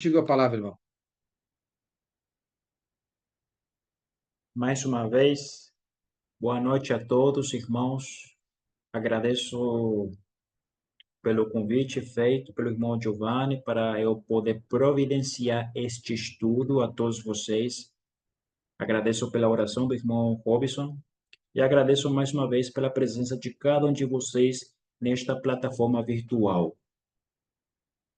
Contigo a palavra, irmão. Mais uma vez, boa noite a todos, irmãos. Agradeço pelo convite feito pelo irmão Giovanni para eu poder providenciar este estudo a todos vocês. Agradeço pela oração do irmão Robson e agradeço mais uma vez pela presença de cada um de vocês nesta plataforma virtual.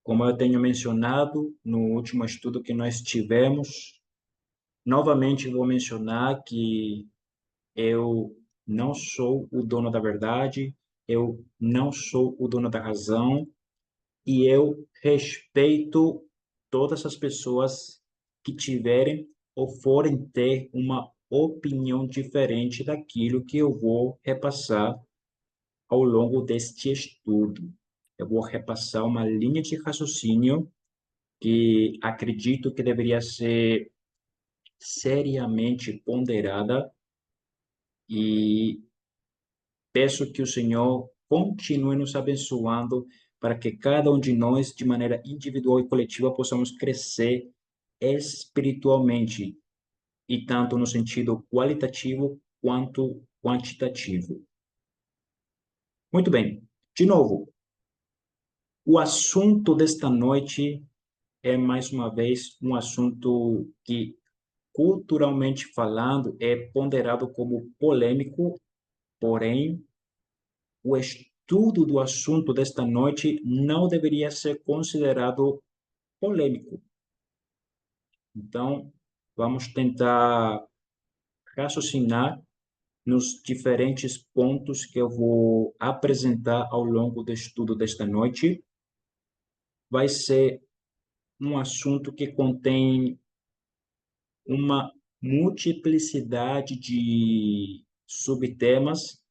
Como eu tenho mencionado no último estudo que nós tivemos, novamente vou mencionar que eu não sou o dono da verdade, eu não sou o dono da razão, e eu respeito todas as pessoas que tiverem ou forem ter uma opinião diferente daquilo que eu vou repassar ao longo deste estudo. Eu vou repassar uma linha de raciocínio que acredito que deveria ser seriamente ponderada e peço que o Senhor continue nos abençoando para que cada um de nós, de maneira individual e coletiva, possamos crescer espiritualmente, e tanto no sentido qualitativo quanto quantitativo. Muito bem. De novo, o assunto desta noite é, mais uma vez, um assunto que, culturalmente falando, é ponderado como polêmico, porém, o estudo do assunto desta noite não deveria ser considerado polêmico. Então, vamos tentar raciocinar nos diferentes pontos que eu vou apresentar ao longo do estudo desta noite. Vai ser um assunto que contém uma multiplicidade de subtemas,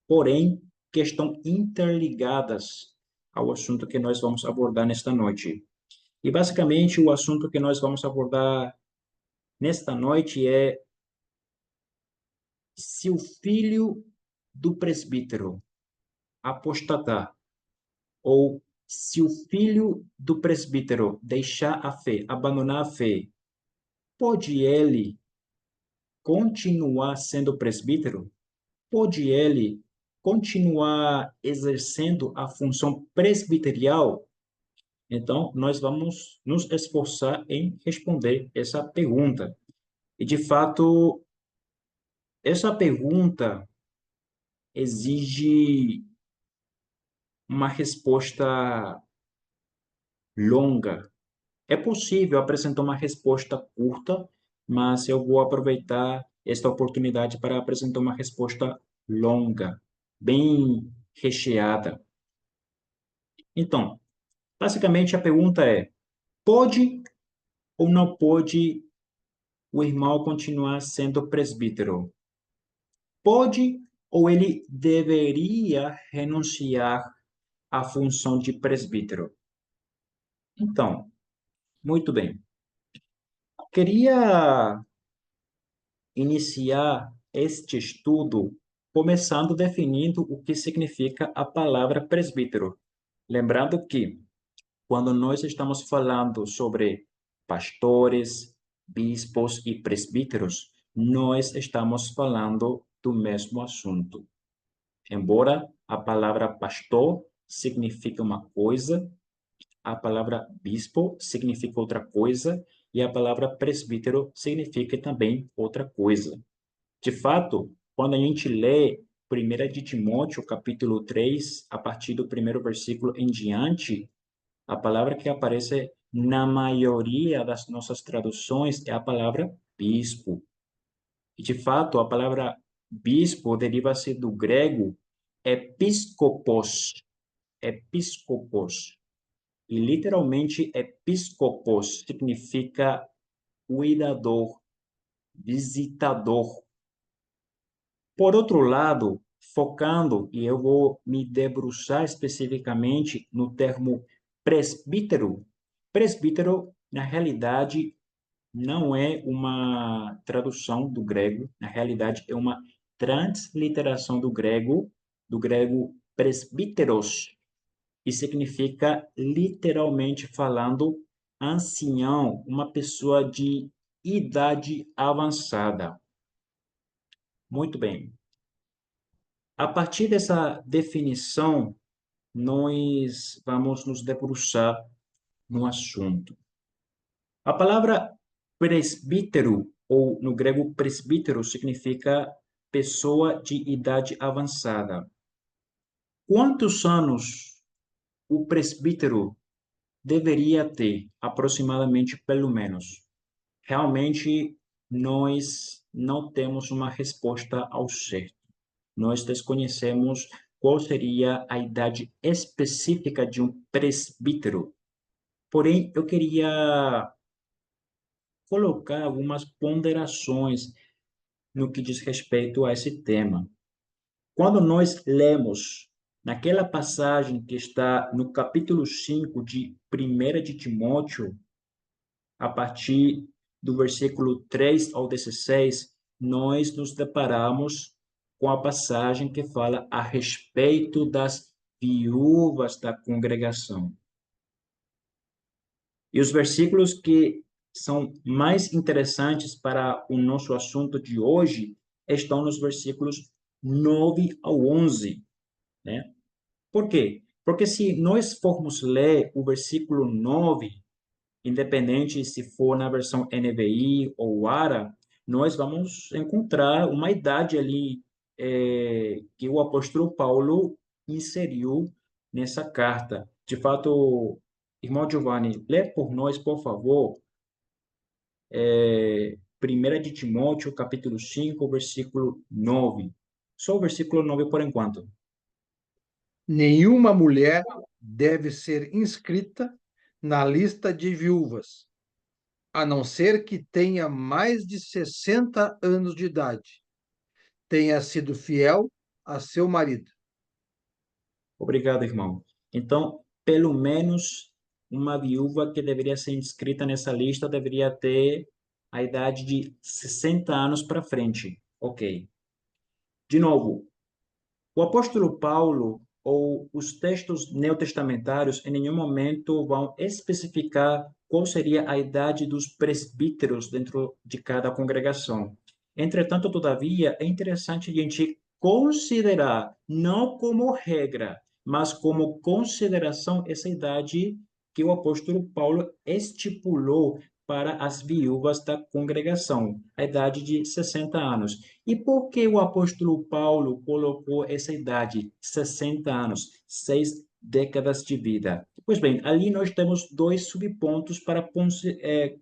porém, que estão interligadas ao assunto que nós vamos abordar nesta noite. E basicamente o assunto que nós vamos abordar nesta noite é se o filho do presbítero apostatar ou se o filho do presbítero deixar a fé, abandonar a fé, pode ele continuar sendo presbítero? Pode ele continuar exercendo a função presbiterial? Então, nós vamos nos esforçar em responder essa pergunta. E, de fato, essa pergunta exige uma resposta longa. É possível apresentar uma resposta curta, mas eu vou aproveitar esta oportunidade para apresentar uma resposta longa, bem recheada. Então, basicamente a pergunta é: pode ou não pode o irmão continuar sendo presbítero? Pode ou ele deveria renunciar à função de presbítero? Então, muito bem. Queria iniciar este estudo começando definindo o que significa a palavra presbítero. Lembrando que, quando nós estamos falando sobre pastores, bispos e presbíteros, nós estamos falando do mesmo assunto. Embora a palavra pastor signifique uma coisa, a palavra bispo significa outra coisa e a palavra presbítero significa também outra coisa. De fato, quando a gente lê 1 de Timóteo, capítulo 3, a partir do primeiro versículo em diante, a palavra que aparece na maioria das nossas traduções é a palavra bispo. E, de fato, a palavra bispo deriva-se do grego episkopos, episcopos. E literalmente episcopos significa cuidador, visitador. Por outro lado, focando, e eu vou me debruçar especificamente no termo presbítero. Presbítero, na realidade, não é uma tradução do grego, na realidade é uma transliteração do grego presbíteros, e significa, literalmente falando, ancião, uma pessoa de idade avançada. Muito bem. A partir dessa definição, nós vamos nos debruçar no assunto. A palavra presbítero, ou no grego presbítero, significa pessoa de idade avançada. Quantos anos o presbítero deveria ter, aproximadamente, pelo menos? Realmente, nós não temos uma resposta ao certo. Nós desconhecemos qual seria a idade específica de um presbítero. Porém, eu queria colocar algumas ponderações no que diz respeito a esse tema. Quando nós lemos naquela passagem que está no capítulo 5 de 1 de Timóteo, a partir do versículo 3 ao 16, nós nos deparamos com a passagem que fala a respeito das viúvas da congregação. E os versículos que são mais interessantes para o nosso assunto de hoje estão nos versículos 9 ao 11, né? Por quê? Porque se nós formos ler o versículo 9, independente se for na versão NVI ou ARA, nós vamos encontrar uma idade ali que o apóstolo Paulo inseriu nessa carta. De fato, irmão Giovanni, lê por nós, por favor, 1 de Timóteo, capítulo 5, versículo 9. Só o versículo 9 por enquanto. Nenhuma mulher deve ser inscrita na lista de viúvas, a não ser que tenha mais de 60 anos de idade, tenha sido fiel a seu marido. Obrigado, irmão. Então, pelo menos uma viúva que deveria ser inscrita nessa lista deveria ter a idade de 60 anos para frente. Ok. De novo, o apóstolo Paulo ou os textos neotestamentários em nenhum momento vão especificar qual seria a idade dos presbíteros dentro de cada congregação. Entretanto, todavia, é interessante a gente considerar, não como regra, mas como consideração, essa idade que o apóstolo Paulo estipulou para as viúvas da congregação, a idade de 60 anos. E por que o apóstolo Paulo colocou essa idade, 60 anos, 6 décadas de vida? Pois bem, ali nós temos dois subpontos para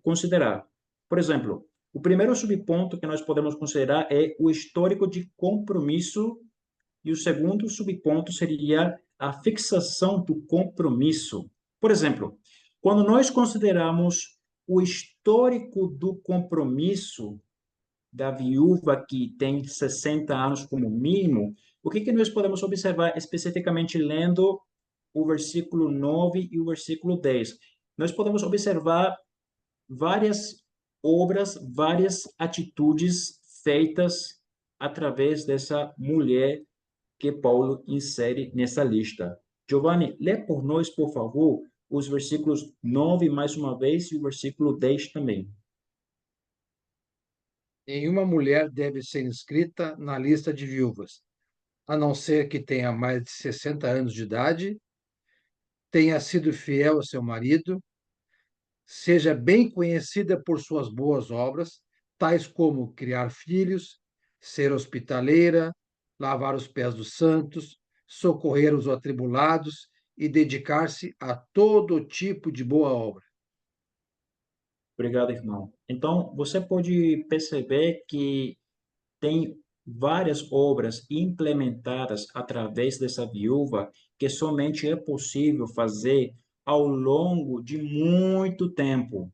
considerar. Por exemplo, o primeiro subponto que nós podemos considerar é o histórico de compromisso, e o segundo subponto seria a fixação do compromisso. Por exemplo, quando nós consideramos o histórico do compromisso da viúva que tem 60 anos como mínimo, o que nós podemos observar especificamente lendo o versículo 9 e o versículo 10? Nós podemos observar várias obras, várias atitudes feitas através dessa mulher que Paulo insere nessa lista. Giovanni, lê por nós, por favor, os versículos 9 mais uma vez e o versículo 10 também. Nenhuma mulher deve ser inscrita na lista de viúvas, a não ser que tenha mais de 60 anos de idade, tenha sido fiel ao seu marido, seja bem conhecida por suas boas obras, tais como criar filhos, ser hospitaleira, lavar os pés dos santos, socorrer os atribulados e dedicar-se a todo tipo de boa obra. Obrigado, irmão. Então, você pode perceber que tem várias obras implementadas através dessa viúva que somente é possível fazer ao longo de muito tempo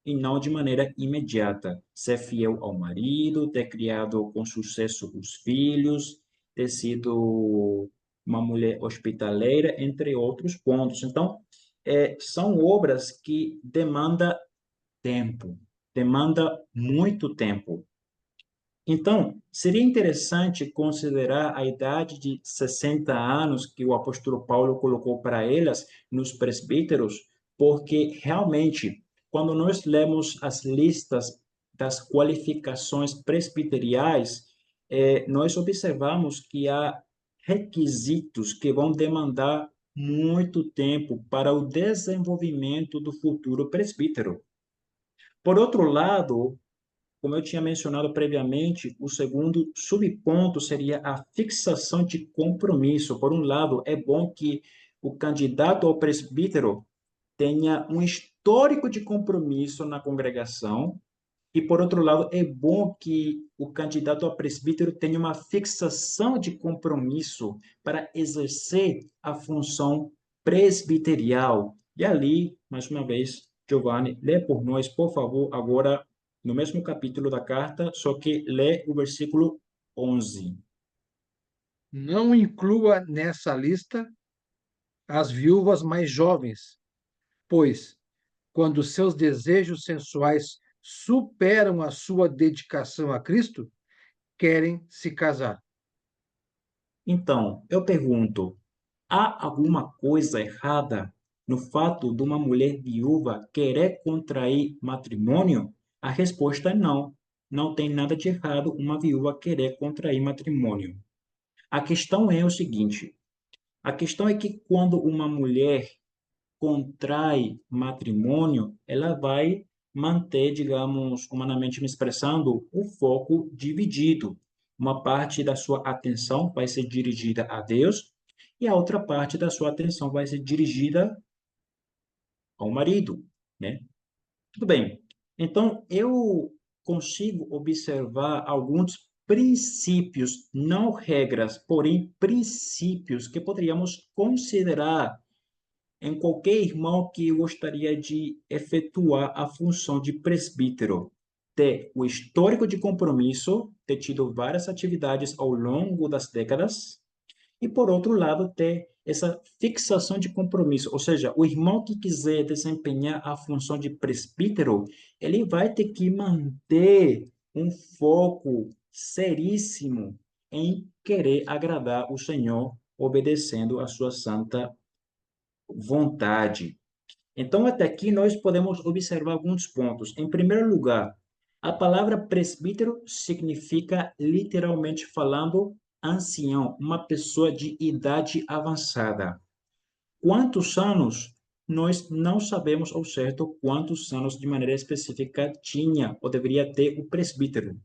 e não de maneira imediata. Ser fiel ao marido, ter criado com sucesso os filhos, ter sido uma mulher hospitaleira, entre outros pontos. Então, são obras que demandam tempo, demanda muito tempo. Então, seria interessante considerar a idade de 60 anos que o apóstolo Paulo colocou para elas nos presbíteros, porque realmente quando nós lemos as listas das qualificações presbiteriais, nós observamos que há requisitos que vão demandar muito tempo para o desenvolvimento do futuro presbítero. Por outro lado, como eu tinha mencionado previamente, o segundo subponto seria a fixação de compromisso. Por um lado, é bom que o candidato ao presbítero tenha um histórico de compromisso na congregação, e, por outro lado, é bom que o candidato a presbítero tenha uma fixação de compromisso para exercer a função presbiterial. E ali, mais uma vez, Giovanni, lê por nós, por favor, agora no mesmo capítulo da carta, só que lê o versículo 11. Não inclua nessa lista as viúvas mais jovens, pois, quando seus desejos sensuais superam a sua dedicação a Cristo, querem se casar. Então, eu pergunto, há alguma coisa errada no fato de uma mulher viúva querer contrair matrimônio? A resposta é não. Não tem nada de errado uma viúva querer contrair matrimônio. A questão é o seguinte: a questão é que quando uma mulher contrai matrimônio, ela vai manter, digamos, humanamente me expressando, o foco dividido. Uma parte da sua atenção vai ser dirigida a Deus e a outra parte da sua atenção vai ser dirigida ao marido, né? Tudo bem. Então, eu consigo observar alguns princípios, não regras, porém princípios que poderíamos considerar em qualquer irmão que gostaria de efetuar a função de presbítero, ter o histórico de compromisso, ter tido várias atividades ao longo das décadas, e, por outro lado, ter essa fixação de compromisso, ou seja, o irmão que quiser desempenhar a função de presbítero, ele vai ter que manter um foco seríssimo em querer agradar o Senhor, obedecendo a sua santa vontade. Então, até aqui nós podemos observar alguns pontos. Em primeiro lugar, a palavra presbítero significa, literalmente falando, ancião, uma pessoa de idade avançada. Quantos anos? Nós não sabemos ao certo quantos anos de maneira específica tinha ou deveria ter o presbítero.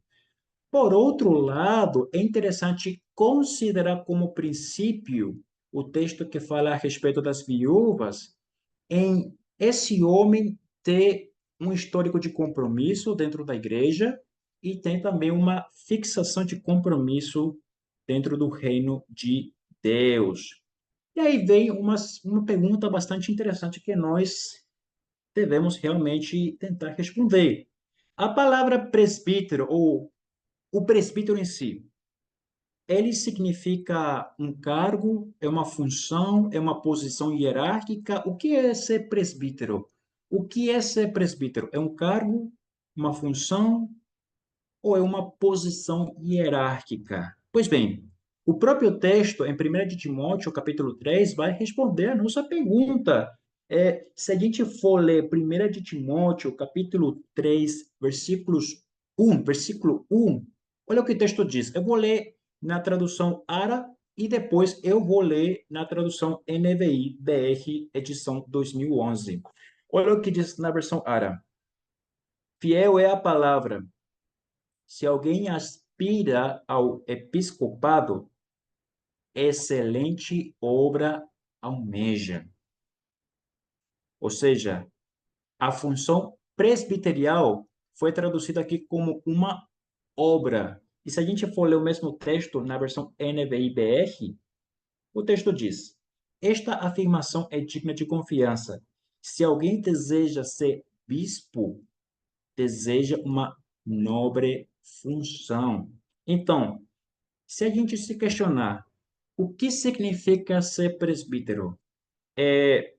Por outro lado, é interessante considerar como princípio o texto que fala a respeito das viúvas, em esse homem ter um histórico de compromisso dentro da igreja e tem também uma fixação de compromisso dentro do reino de Deus. E aí vem uma pergunta bastante interessante que nós devemos realmente tentar responder. A palavra presbítero, ou o presbítero em si, ele significa um cargo, é uma função, é uma posição hierárquica. O que é ser presbítero? O que é ser presbítero? É um cargo, uma função ou é uma posição hierárquica? Pois bem, o próprio texto, em 1 de Timóteo, capítulo 3, vai responder a nossa pergunta. Se a gente for ler 1 de Timóteo, capítulo 3, versículo 1, olha o que o texto diz. Eu vou ler na tradução ARA e depois eu vou ler na tradução NVI, BR, edição 2011. Olha o que diz na versão ARA. Fiel é a palavra. Se alguém aspira ao episcopado, excelente obra almeja. Ou seja, a função presbiterial foi traduzida aqui como uma obra. E se a gente for ler o mesmo texto na versão NVI-BR, o texto diz: esta afirmação é digna de confiança. Se alguém deseja ser bispo, deseja uma nobre função. Então, se a gente se questionar o que significa ser presbítero, é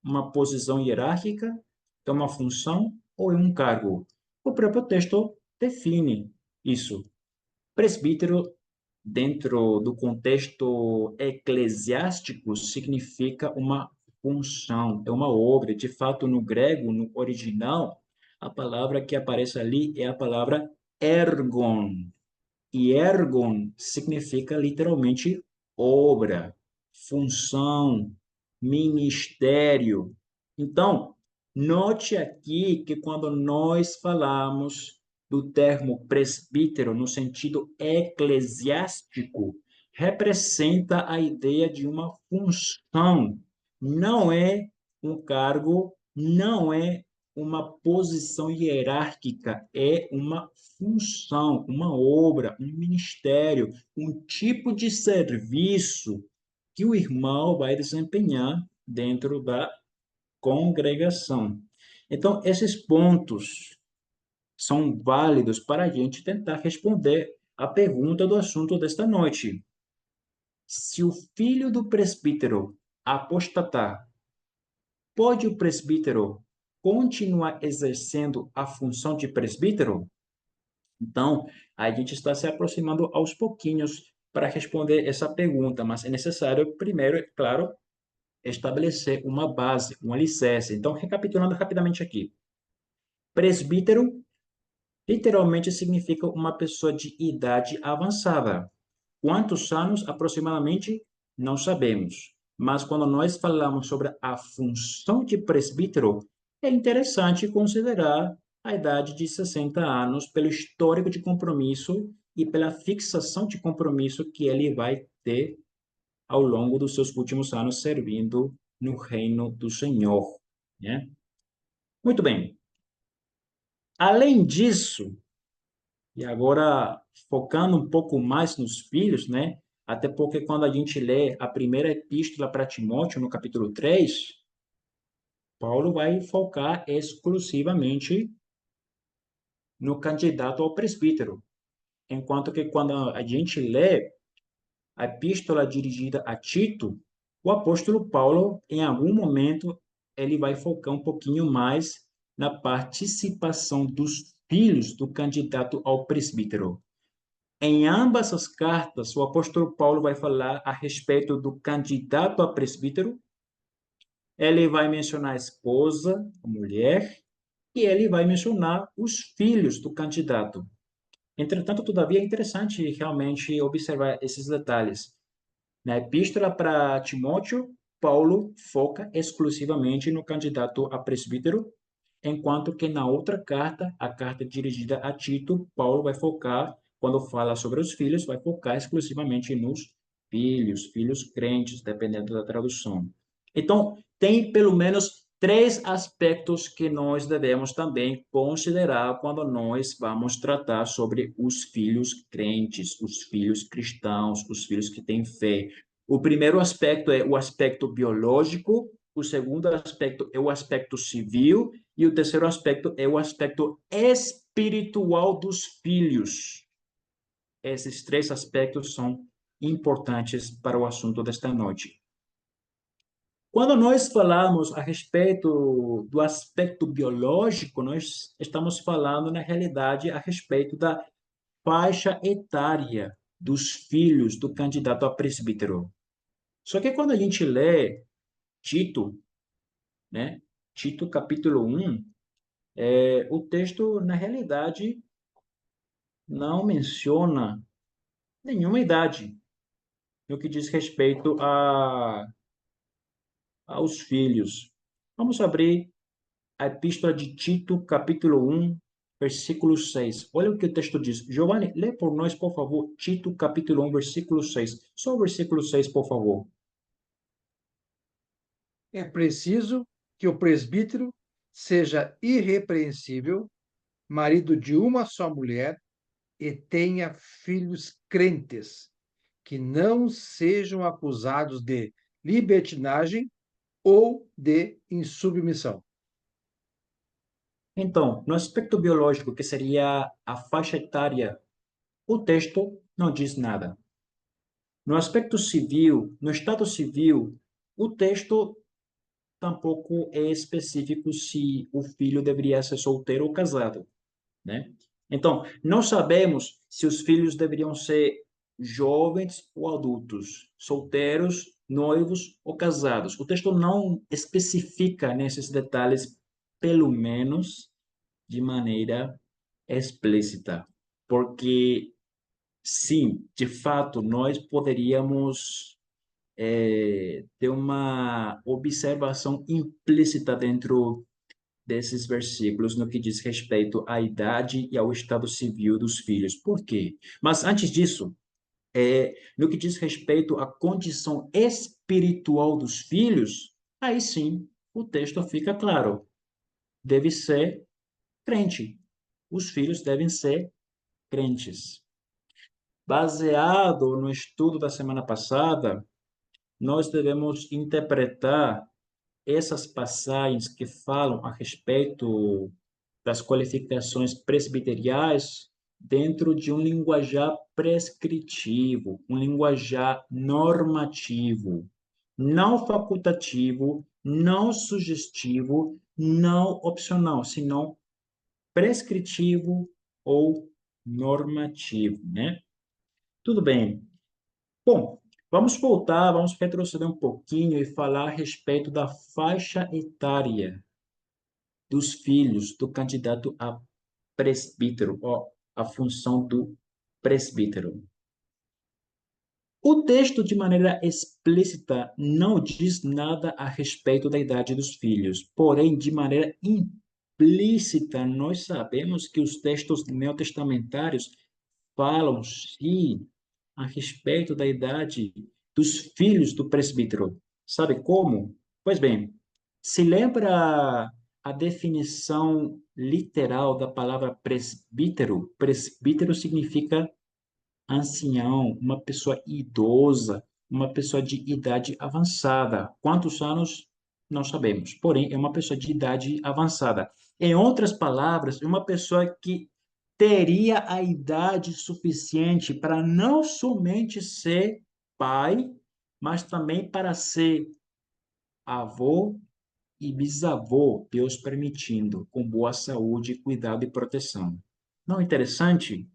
uma posição hierárquica, é uma função ou é um cargo? O próprio texto define isso. Presbítero, dentro do contexto eclesiástico, significa uma função, é uma obra. De fato, no grego, no original, a palavra que aparece ali é a palavra ergon. E ergon significa literalmente obra, função, ministério. Então, note aqui que quando nós falamos do termo presbítero no sentido eclesiástico, representa a ideia de uma função. Não é um cargo, não é uma posição hierárquica, é uma função, uma obra, um ministério, um tipo de serviço que o irmão vai desempenhar dentro da congregação. Então, esses pontos são válidos para a gente tentar responder a pergunta do assunto desta noite. Se o filho do presbítero apostatar, pode o presbítero continuar exercendo a função de presbítero? Então, a gente está se aproximando aos pouquinhos para responder essa pergunta, mas é necessário, primeiro, é claro, estabelecer uma base, um alicerce. Então, recapitulando rapidamente aqui. Presbítero literalmente significa uma pessoa de idade avançada. Quantos anos aproximadamente? Não sabemos. Mas quando nós falamos sobre a função de presbítero, é interessante considerar a idade de 60 anos pelo histórico de compromisso e pela fixação de compromisso que ele vai ter ao longo dos seus últimos anos servindo no reino do Senhor, né? Muito bem. Além disso, e agora, focando um pouco mais nos filhos, né? Até porque quando a gente lê a primeira epístola para Timóteo, no capítulo 3, Paulo vai focar exclusivamente no candidato ao presbítero. Enquanto que quando a gente lê a epístola dirigida a Tito, o apóstolo Paulo, em algum momento, ele vai focar um pouquinho mais na participação dos filhos do candidato ao presbítero. Em ambas as cartas, o apóstolo Paulo vai falar a respeito do candidato a presbítero, ele vai mencionar a esposa, a mulher, e ele vai mencionar os filhos do candidato. Entretanto, todavia, é interessante realmente observar esses detalhes. Na epístola para Timóteo, Paulo foca exclusivamente no candidato a presbítero, enquanto que na outra carta, a carta dirigida a Tito, Paulo vai focar, quando fala sobre os filhos, vai focar exclusivamente nos filhos, filhos crentes, dependendo da tradução. Então, tem pelo menos três aspectos que nós devemos também considerar quando nós vamos tratar sobre os filhos crentes, os filhos cristãos, os filhos que têm fé. O primeiro aspecto é o aspecto biológico, o segundo aspecto é o aspecto civil e o terceiro aspecto é o aspecto espiritual dos filhos. Esses três aspectos são importantes para o assunto desta noite. Quando nós falamos a respeito do aspecto biológico, nós estamos falando, na realidade, a respeito da faixa etária dos filhos do candidato a presbítero. Só que quando a gente lê Tito, né? Tito capítulo 1, o texto, na realidade, não menciona nenhuma idade no que diz respeito aos filhos. Vamos abrir a epístola de Tito, capítulo 1, versículo 6. Olha o que o texto diz. Giovanni, lê por nós, por favor, Tito, capítulo 1, versículo 6. Só o versículo 6, por favor. É preciso que o presbítero seja irrepreensível, marido de uma só mulher e tenha filhos crentes, que não sejam acusados de libertinagem ou de insubmissão. Então, no aspecto biológico, que seria a faixa etária, o texto não diz nada. No aspecto civil, no estado civil, o texto tampouco é específico se o filho deveria ser solteiro ou casado, né? Então, não sabemos se os filhos deveriam ser jovens ou adultos, solteiros, noivos ou casados. O texto não especifica nesses detalhes, pelo menos de maneira explícita, porque sim, de fato, nós poderíamos ter uma observação implícita dentro desses versículos no que diz respeito à idade e ao estado civil dos filhos. Por quê? Mas antes disso, no que diz respeito à condição espiritual dos filhos, aí sim o texto fica claro. Deve ser crente. Os filhos devem ser crentes. Baseado no estudo da semana passada, nós devemos interpretar essas passagens que falam a respeito das qualificações presbiteriais dentro de um linguajar prescritivo, um linguajar normativo, não facultativo, não sugestivo, não opcional, senão prescritivo ou normativo, né? Tudo bem. Bom, vamos voltar, vamos retroceder um pouquinho e falar a respeito da faixa etária dos filhos do candidato a presbítero, ó, a função do presbítero. O texto, de maneira explícita, não diz nada a respeito da idade dos filhos, porém, de maneira implícita, nós sabemos que os textos neotestamentários falam, sim, a respeito da idade dos filhos do presbítero. Sabe como? Pois bem, se lembra a definição literal da palavra presbítero? Presbítero significa ancião, uma pessoa idosa, uma pessoa de idade avançada. Quantos anos? Não sabemos. Porém, é uma pessoa de idade avançada. Em outras palavras, é uma pessoa que teria a idade suficiente para não somente ser pai, mas também para ser avô e bisavô, Deus permitindo, com boa saúde, cuidado e proteção. Não é interessante,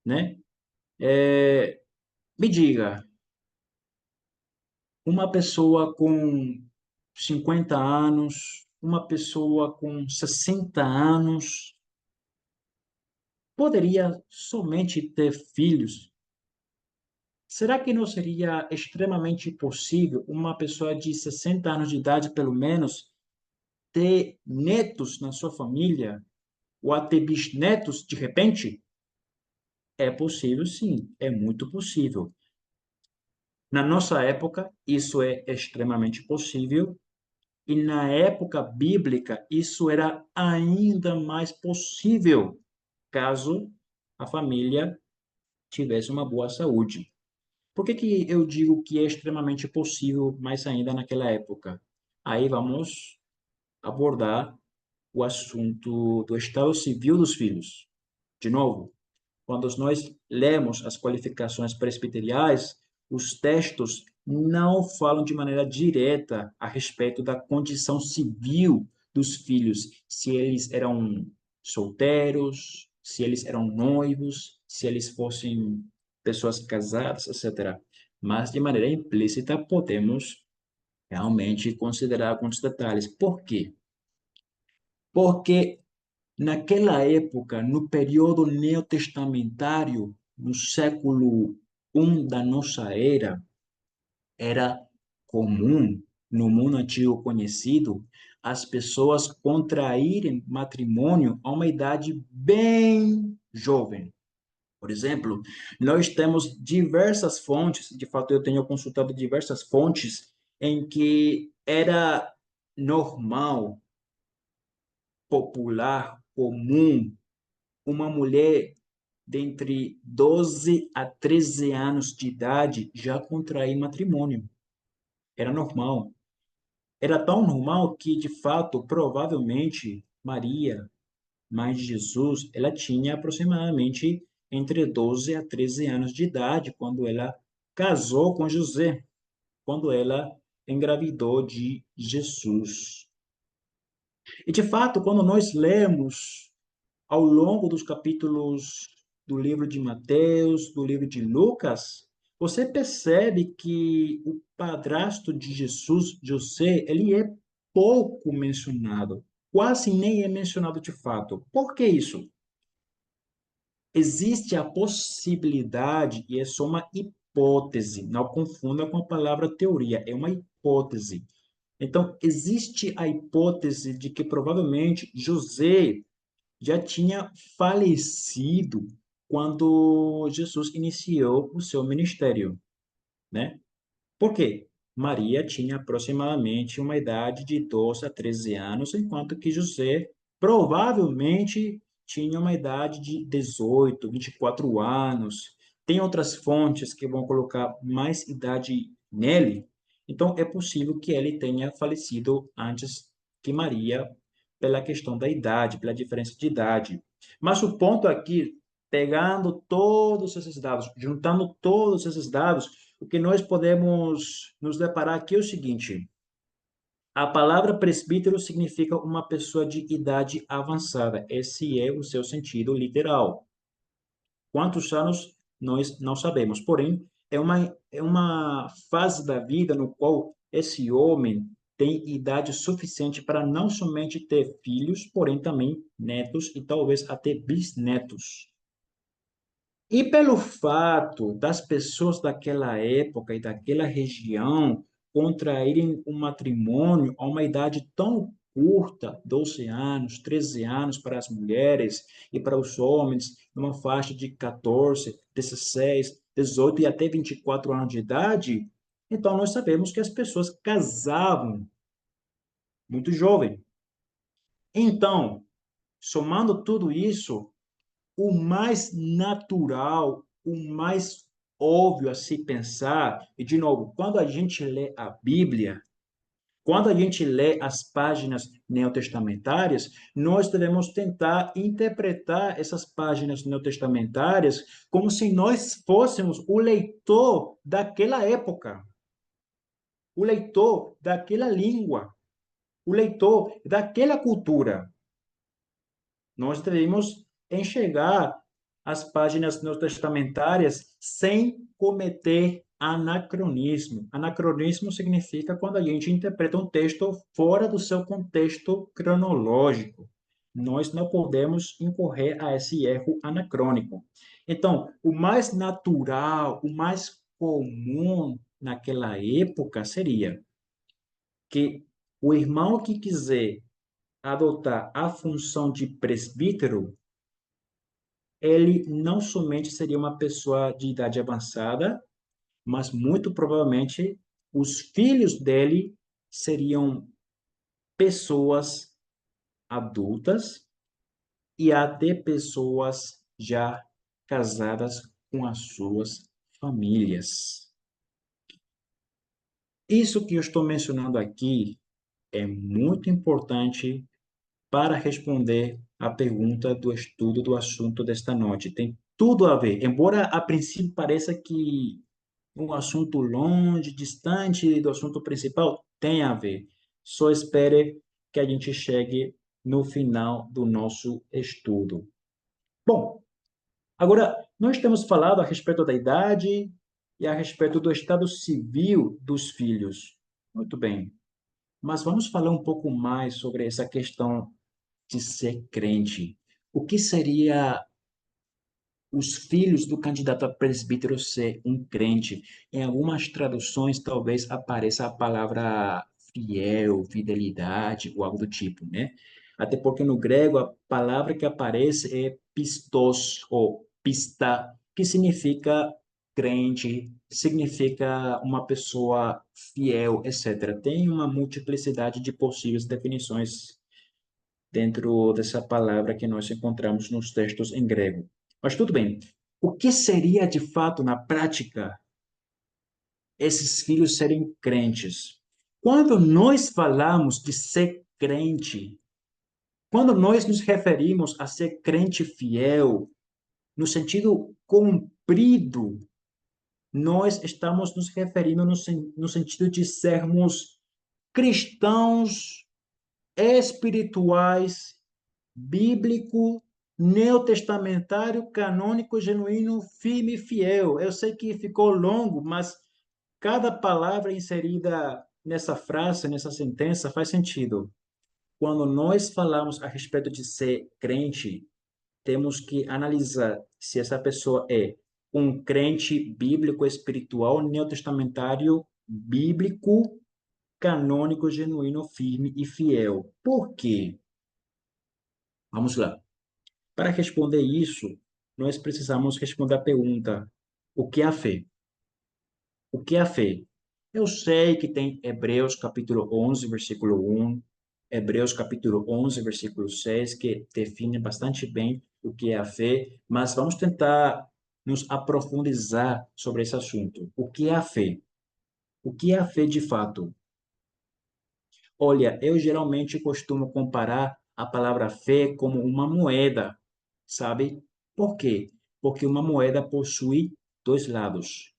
né? Me diga, uma pessoa com 50 anos, uma pessoa com 60 anos, poderia somente ter filhos? Será que não seria extremamente possível uma pessoa de 60 anos de idade, pelo menos, ter netos na sua família, ou até bisnetos de repente? É possível, sim, é muito possível. Na nossa época, isso é extremamente possível, e na época bíblica, isso era ainda mais possível, caso a família tivesse uma boa saúde. Por que que eu digo que é extremamente possível, mais ainda naquela época? Aí vamos abordar o assunto do estado civil dos filhos. De novo, quando nós lemos as qualificações presbiteriais, os textos não falam de maneira direta a respeito da condição civil dos filhos, se eles eram solteiros, se eles eram noivos, se eles fossem pessoas casadas, etc. Mas, de maneira implícita, podemos realmente considerar alguns detalhes. Por quê? Porque naquela época, no período neotestamentário, no século I da nossa era, era comum, no mundo antigo conhecido, as pessoas contraírem matrimônio a uma idade bem jovem. Por exemplo, nós temos diversas fontes, de fato eu tenho consultado diversas fontes em que era normal, popular, comum, uma mulher de entre 12 a 13 anos de idade já contrair matrimônio. Era normal. Era tão normal que, de fato, provavelmente, Maria, mãe de Jesus, ela tinha aproximadamente entre 12 a 13 anos de idade quando ela casou com José, quando ela engravidou de Jesus. E, de fato, quando nós lemos ao longo dos capítulos do livro de Mateus, do livro de Lucas, você percebe que o padrasto de Jesus, José, ele é pouco mencionado, quase nem é mencionado de fato. Por que isso? Existe a possibilidade, e é só uma hipótese, não confunda com a palavra teoria, é uma hipótese. Então, existe a hipótese de que provavelmente José já tinha falecido quando Jesus iniciou o seu ministério, né? Por quê? Maria tinha aproximadamente uma idade de 12 a 13 anos, enquanto que José provavelmente tinha uma idade de 18, 24 anos. Tem outras fontes que vão colocar mais idade nele, então é possível que ele tenha falecido antes que Maria, pela questão da idade, pela diferença de idade. Mas o ponto aqui, pegando todos esses dados, juntando todos esses dados, o que nós podemos nos deparar aqui é o seguinte: a palavra presbítero significa uma pessoa de idade avançada. Esse é o seu sentido literal. Quantos anos nós não sabemos, porém, é uma fase da vida no qual esse homem tem idade suficiente para não somente ter filhos, porém também netos e talvez até bisnetos. E pelo fato das pessoas daquela época e daquela região contraírem um matrimônio a uma idade tão curta, 12 anos, 13 anos para as mulheres e para os homens, numa faixa de 14, 16, 18 e até 24 anos de idade, então nós sabemos que as pessoas casavam muito jovem. Então, somando tudo isso, o mais natural, o mais óbvio a se pensar, e de novo, quando a gente lê a Bíblia, quando a gente lê as páginas neotestamentárias, nós devemos tentar interpretar essas páginas neotestamentárias como se nós fôssemos o leitor daquela época, o leitor daquela língua, o leitor daquela cultura. Nós devemos enxergar as páginas neotestamentárias sem cometer anacronismo. Anacronismo significa quando a gente interpreta um texto fora do seu contexto cronológico. Nós não podemos incorrer a esse erro anacrônico. Então, o mais natural, o mais comum naquela época seria que o irmão que quiser adotar a função de presbítero, ele não somente seria uma pessoa de idade avançada, mas muito provavelmente os filhos dele seriam pessoas adultas e até pessoas já casadas com as suas famílias. Isso que eu estou mencionando aqui é muito importante para responder à pergunta do estudo do assunto desta noite. Tem tudo a ver, embora a princípio pareça que um assunto longe, distante do assunto principal, tem a ver. Só espere que a gente chegue no final do nosso estudo. Bom, agora nós temos falado a respeito da idade e a respeito do estado civil dos filhos. Muito bem, mas vamos falar um pouco mais sobre essa questão de ser crente. O que seria os filhos do candidato a presbítero ser um crente? Em algumas traduções, talvez apareça a palavra fiel, fidelidade ou algo do tipo, né? Até porque no grego a palavra que aparece é pistos ou pista, que significa crente, significa uma pessoa fiel, etc. Tem uma multiplicidade de possíveis definições dentro dessa palavra que nós encontramos nos textos em grego. Mas tudo bem. O que seria de fato, na prática, esses filhos serem crentes? Quando nós falamos de ser crente, quando nós nos referimos a ser crente fiel, no sentido comprido, nós estamos nos referindo no sentido de sermos cristãos espirituais, bíblico neotestamentário, canônico, genuíno, firme e fiel. Eu sei que ficou longo, mas cada palavra inserida nessa frase, nessa sentença, faz sentido. Quando nós falamos a respeito de ser crente, temos que analisar se essa pessoa é um crente bíblico, espiritual, neotestamentário, bíblico, canônico, genuíno, firme e fiel. Por quê? Vamos lá. Para responder isso, nós precisamos responder a pergunta: o que é a fé? O que é a fé? Eu sei que tem Hebreus capítulo 11, versículo 1, Hebreus capítulo 11, versículo 6, que define bastante bem o que é a fé, mas vamos tentar nos aprofundizar sobre esse assunto. O que é a fé? O que é a fé de fato? Olha, eu geralmente costumo comparar a palavra fé como uma moeda, sabe? Por quê? Porque uma moeda possui dois lados.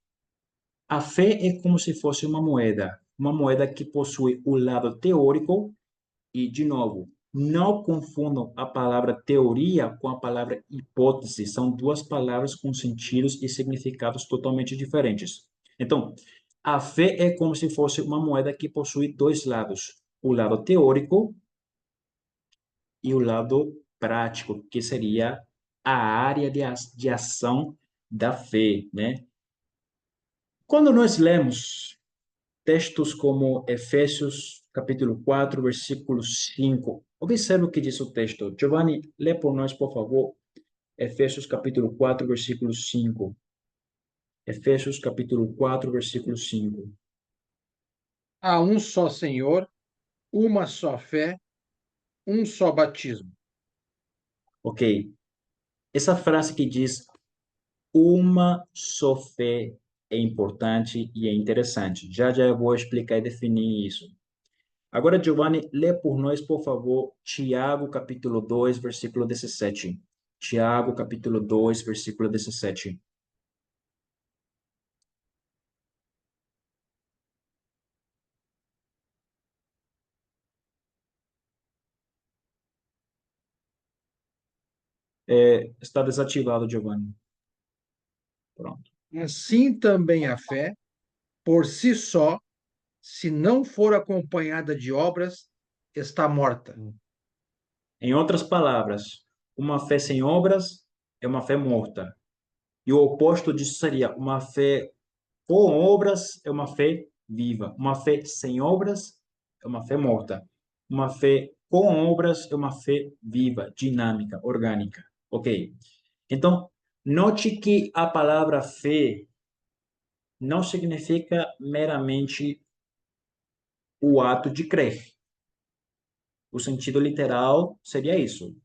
A fé é como se fosse uma moeda que possui o lado teórico e, de novo, não confundam a palavra teoria com a palavra hipótese. São duas palavras com sentidos e significados totalmente diferentes. Então, a fé é como se fosse uma moeda que possui dois lados: o lado teórico e o lado prático, que seria a área de ação da fé, né? Quando nós lemos textos como Efésios capítulo 4, versículo 5. Observe o que diz o texto. Giovanni, lê por nós, por favor. Efésios capítulo 4, versículo 5. Efésios capítulo 4, versículo 5. Há um só Senhor, uma só fé, um só batismo. Ok. Essa frase que diz uma só fé é importante e é interessante. Já já eu vou explicar e definir isso. Agora, Giovanni, lê por nós, por favor, Tiago, capítulo 2, versículo 17. Tiago, capítulo 2, versículo 17. Está desativado, Giovanni. Pronto. Assim também a fé, por si só, se não for acompanhada de obras, está morta. Em outras palavras, uma fé sem obras é uma fé morta. E o oposto disso seria uma fé com obras é uma fé viva. Uma fé sem obras é uma fé morta. Uma fé com obras é uma fé viva, dinâmica, orgânica. Ok? Então, note que a palavra fé não significa meramente o ato de crer. O sentido literal seria isso.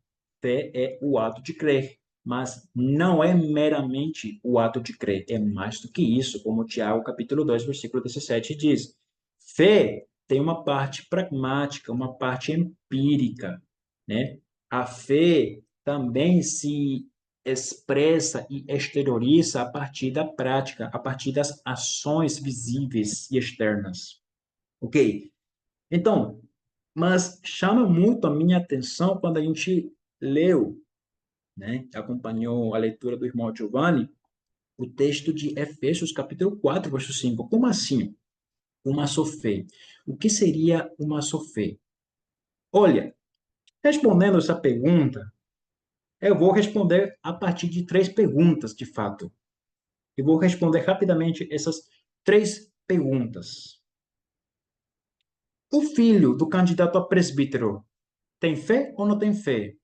Fé é o ato de crer, mas não é meramente o ato de crer, é mais do que isso, como Tiago, capítulo 2, versículo 17 diz. Fé tem uma parte pragmática, uma parte empírica, né? A fé também se expressa e exterioriza a partir da prática, a partir das ações visíveis e externas. Ok? Então, mas chama muito a minha atenção quando a gente leu, né, acompanhou a leitura do irmão Giovanni, o texto de Efésios capítulo 4, verso 5. Como assim? Uma só fé. O que seria uma só fé? Olha, respondendo essa pergunta, eu vou responder a partir de três perguntas, de fato. Eu vou responder rapidamente essas três perguntas. O filho do candidato a presbítero tem fé ou não tem fé?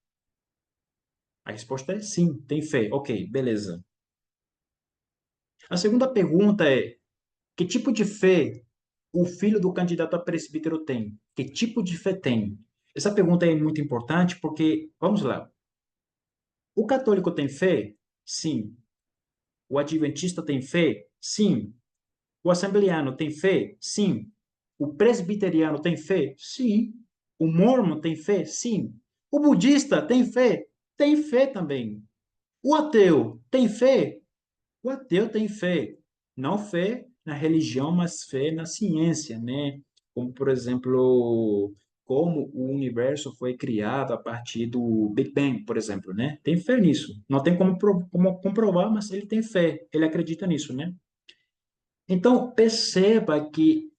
A resposta é sim, tem fé. Ok, beleza. A segunda pergunta é: que tipo de fé o filho do candidato a presbítero tem? Que tipo de fé tem? Essa pergunta é muito importante porque, vamos lá, o católico tem fé? Sim. O adventista tem fé? Sim. O assembleano tem fé? Sim. O presbiteriano tem fé? Sim. O mormon tem fé? Sim. O budista tem fé? Tem fé também. O ateu tem fé? O ateu tem fé, não fé na religião, mas fé na ciência, né? Como, por exemplo, como o universo foi criado a partir do Big Bang, por exemplo, né? Tem fé nisso. Não tem como comprovar, mas ele tem fé, ele acredita nisso, né? Então, perceba que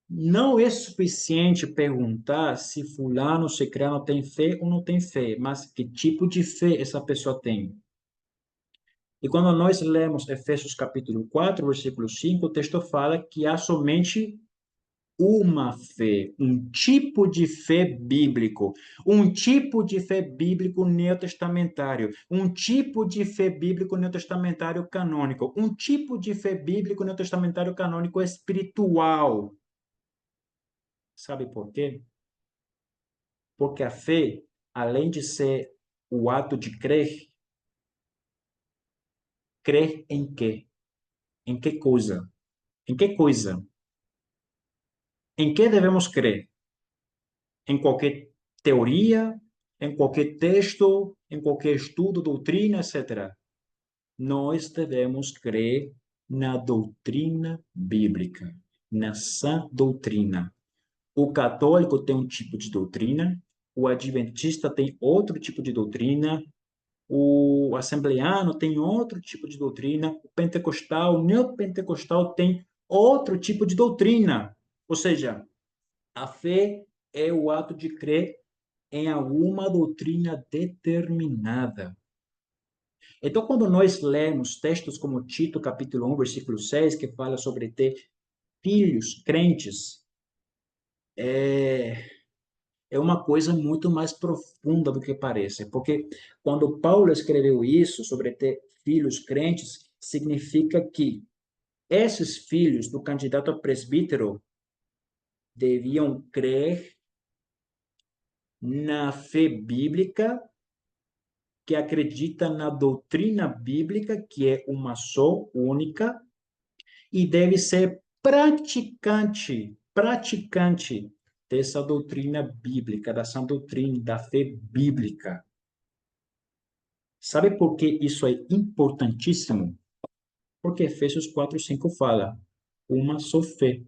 não é suficiente perguntar se fulano, cicrano tem fé ou não tem fé, mas que tipo de fé essa pessoa tem. E quando nós lemos Efésios capítulo 4, versículo 5, o texto fala que há somente uma fé, um tipo de fé bíblico, um tipo de fé bíblico neotestamentário, um tipo de fé bíblico neotestamentário canônico, um tipo de fé bíblico neotestamentário canônico espiritual. Sabe por quê? Porque a fé, além de ser o ato de crer, crer em quê? Em que coisa? Em que coisa? Em que devemos crer? Em qualquer teoria, em qualquer texto, em qualquer estudo, doutrina, etc. Nós devemos crer na doutrina bíblica, na sã doutrina. O católico tem um tipo de doutrina, o adventista tem outro tipo de doutrina, o assembleano tem outro tipo de doutrina, o pentecostal, o neopentecostal tem outro tipo de doutrina. Ou seja, a fé é o ato de crer em alguma doutrina determinada. Então, quando nós lemos textos como Tito, capítulo 1, versículo 6, que fala sobre ter filhos crentes, é uma coisa muito mais profunda do que parece, porque quando Paulo escreveu isso sobre ter filhos crentes, significa que esses filhos do candidato a presbítero deviam crer na fé bíblica, que acredita na doutrina bíblica, que é uma só, única, e deve ser praticante dessa doutrina bíblica, da sã doutrina, da fé bíblica. Sabe por que isso é importantíssimo? Porque Efésios 4:5 fala uma só fé.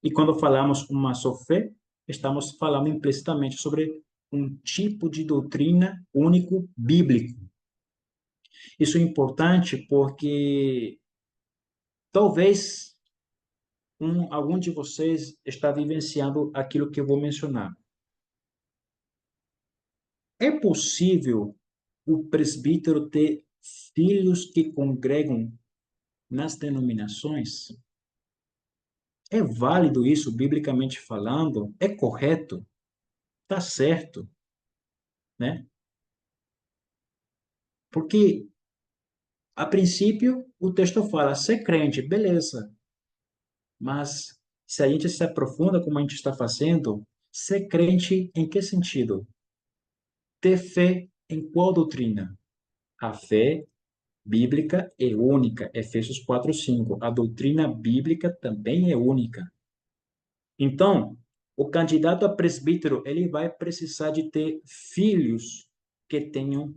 E quando falamos uma só fé, estamos falando implicitamente sobre um tipo de doutrina único bíblico. Isso é importante porque talvez algum de vocês está vivenciando aquilo que eu vou mencionar. É possível o presbítero ter filhos que congregam nas denominações? É válido isso, biblicamente falando? É correto? Tá certo, né? Porque, a princípio, o texto fala, ser crente, beleza. Mas, se a gente se aprofunda como a gente está fazendo, ser crente em que sentido? Ter fé em qual doutrina? A fé bíblica é única, Efésios 4:5. A doutrina bíblica também é única. Então, o candidato a presbítero, ele vai precisar de ter filhos que tenham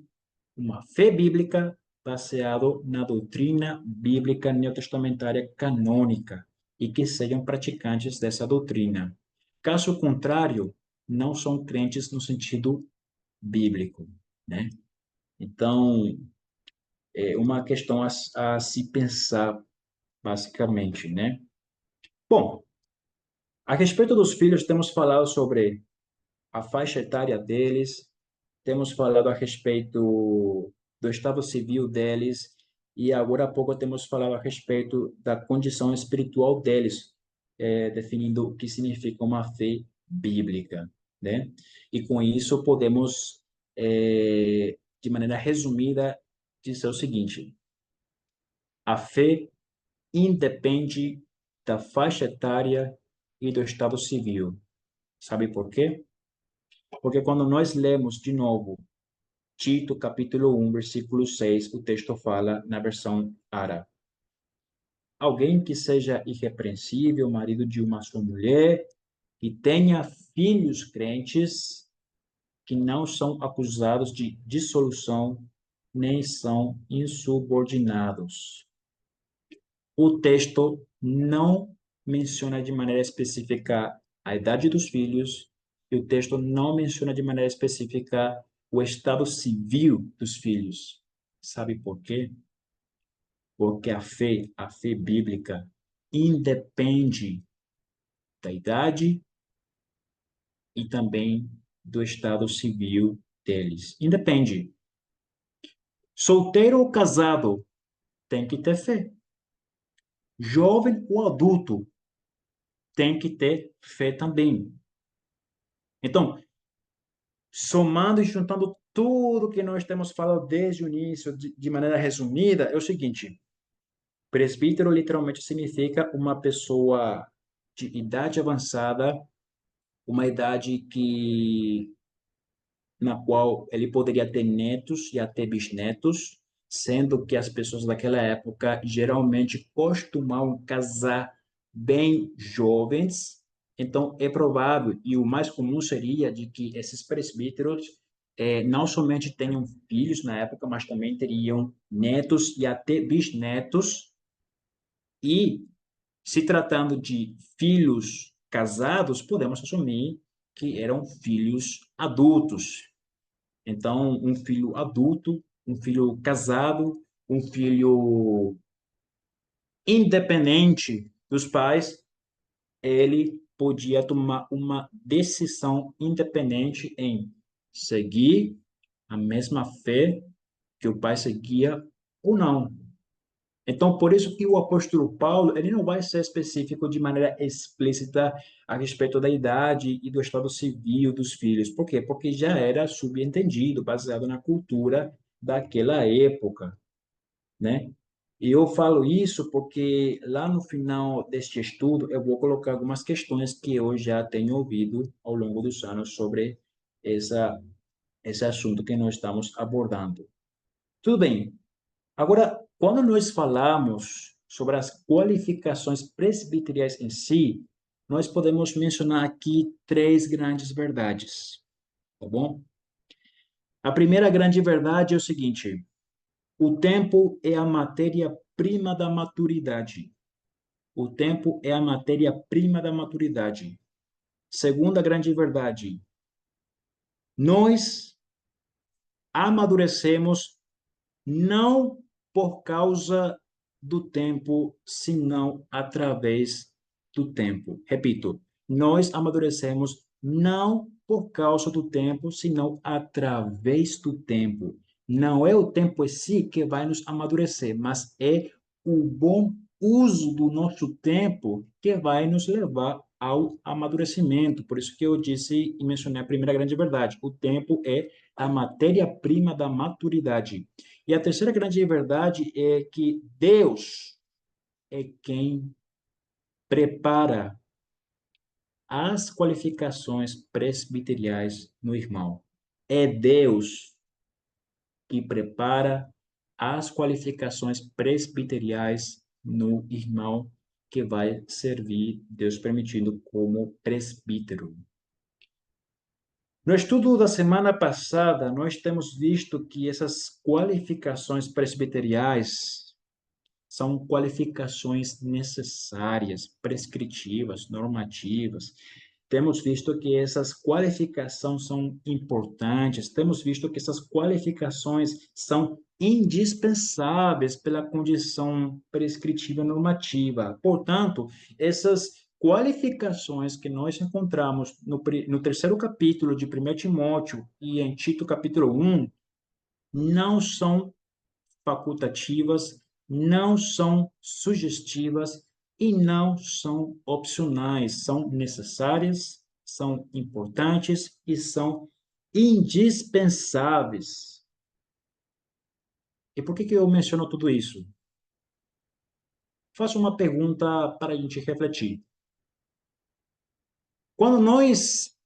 uma fé bíblica baseado na doutrina bíblica neotestamentária canônica e que sejam praticantes dessa doutrina. Caso contrário, não são crentes no sentido bíblico, né? Então, é uma questão a se pensar, basicamente, né? Bom, a respeito dos filhos, temos falado sobre a faixa etária deles, temos falado a respeito do estado civil deles, e agora há pouco temos falado a respeito da condição espiritual deles, definindo o que significa uma fé bíblica, né? E com isso podemos, de maneira resumida, dizer o seguinte: a fé independe da faixa etária e do estado civil. Sabe por quê? Porque quando nós lemos de novo Tito, capítulo 1, versículo 6, o texto fala na versão Ara. Alguém que seja irrepreensível, marido de uma só mulher, e tenha filhos crentes, que não são acusados de dissolução, nem são insubordinados. O texto não menciona de maneira específica a idade dos filhos, e o texto não menciona de maneira específica o estado civil dos filhos. Sabe por quê? Porque a fé bíblica, independe da idade e também do estado civil deles. Independe. Solteiro ou casado tem que ter fé. Jovem ou adulto tem que ter fé também. Então, somando e juntando tudo que nós temos falado desde o início, de maneira resumida, é o seguinte: presbítero literalmente significa uma pessoa de idade avançada, uma idade na qual ele poderia ter netos e até bisnetos, sendo que as pessoas daquela época geralmente costumavam casar bem jovens. Então, é provável, e o mais comum seria de que esses presbíteros não somente tenham filhos na época, mas também teriam netos e até bisnetos. E, se tratando de filhos casados, podemos assumir que eram filhos adultos. Então, um filho adulto, um filho casado, um filho independente dos pais, ele podia tomar uma decisão independente em seguir a mesma fé que o pai seguia ou não. Então, por isso que o apóstolo Paulo, ele não vai ser específico de maneira explícita a respeito da idade e do estado civil dos filhos. Por quê? Porque já era subentendido, baseado na cultura daquela época, né? E eu falo isso porque lá no final deste estudo eu vou colocar algumas questões que eu já tenho ouvido ao longo dos anos sobre esse assunto que nós estamos abordando. Tudo bem. Agora, quando nós falamos sobre as qualificações presbiteriais em si, nós podemos mencionar aqui três grandes verdades, tá bom? A primeira grande verdade é o seguinte: o tempo é a matéria-prima da maturidade. O tempo é a matéria-prima da maturidade. Segunda grande verdade: nós amadurecemos não por causa do tempo, senão através do tempo. Repito, nós amadurecemos não por causa do tempo, senão através do tempo. Não é o tempo em si que vai nos amadurecer, mas é o bom uso do nosso tempo que vai nos levar ao amadurecimento. Por isso que eu disse e mencionei a primeira grande verdade: o tempo é a matéria-prima da maturidade. E a terceira grande verdade é que Deus é quem prepara as qualificações presbiteriais no irmão. É Deus que prepara as qualificações presbiteriais no irmão que vai servir, Deus permitindo, como presbítero. No estudo da semana passada, nós temos visto que essas qualificações presbiteriais são qualificações necessárias, prescritivas, normativas. Temos visto que essas qualificações são importantes, temos visto que essas qualificações são indispensáveis pela condição prescritiva normativa. Portanto, essas qualificações que nós encontramos no terceiro capítulo de 1 Timóteo e em Tito capítulo 1 não são facultativas, não são sugestivas e não são opcionais, são necessárias, são importantes e são indispensáveis. E por que eu menciono tudo isso? Faço uma pergunta para a gente refletir. Quando nós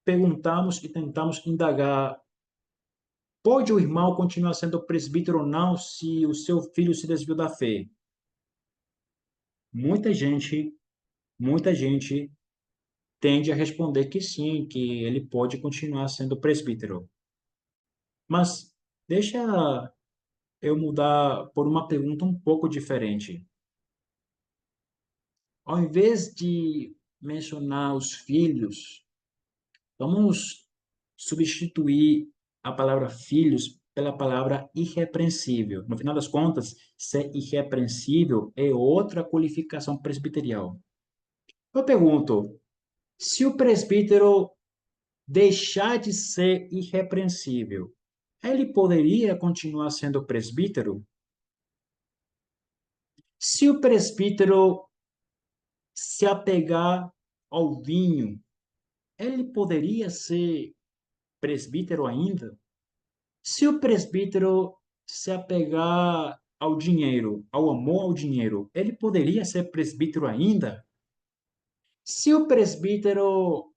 perguntamos e tentamos indagar, pode o irmão continuar sendo presbítero ou não se o seu filho se desviou da fé? Muita gente, muita gente tende a responder que sim, que ele pode continuar sendo presbítero. Mas deixa eu mudar por uma pergunta um pouco diferente. Ao invés de mencionar os filhos, Vamos substituir a palavra filhos pela palavra irrepreensível. No final das contas, ser irrepreensível é outra qualificação presbiterial. Eu pergunto, se o presbítero deixar de ser irrepreensível, ele poderia continuar sendo presbítero? Se o presbítero se apegar ao vinho, ele poderia ser presbítero ainda? Se o presbítero se apegar ao dinheiro, ao amor ao dinheiro, ele poderia ser presbítero ainda? Se o presbítero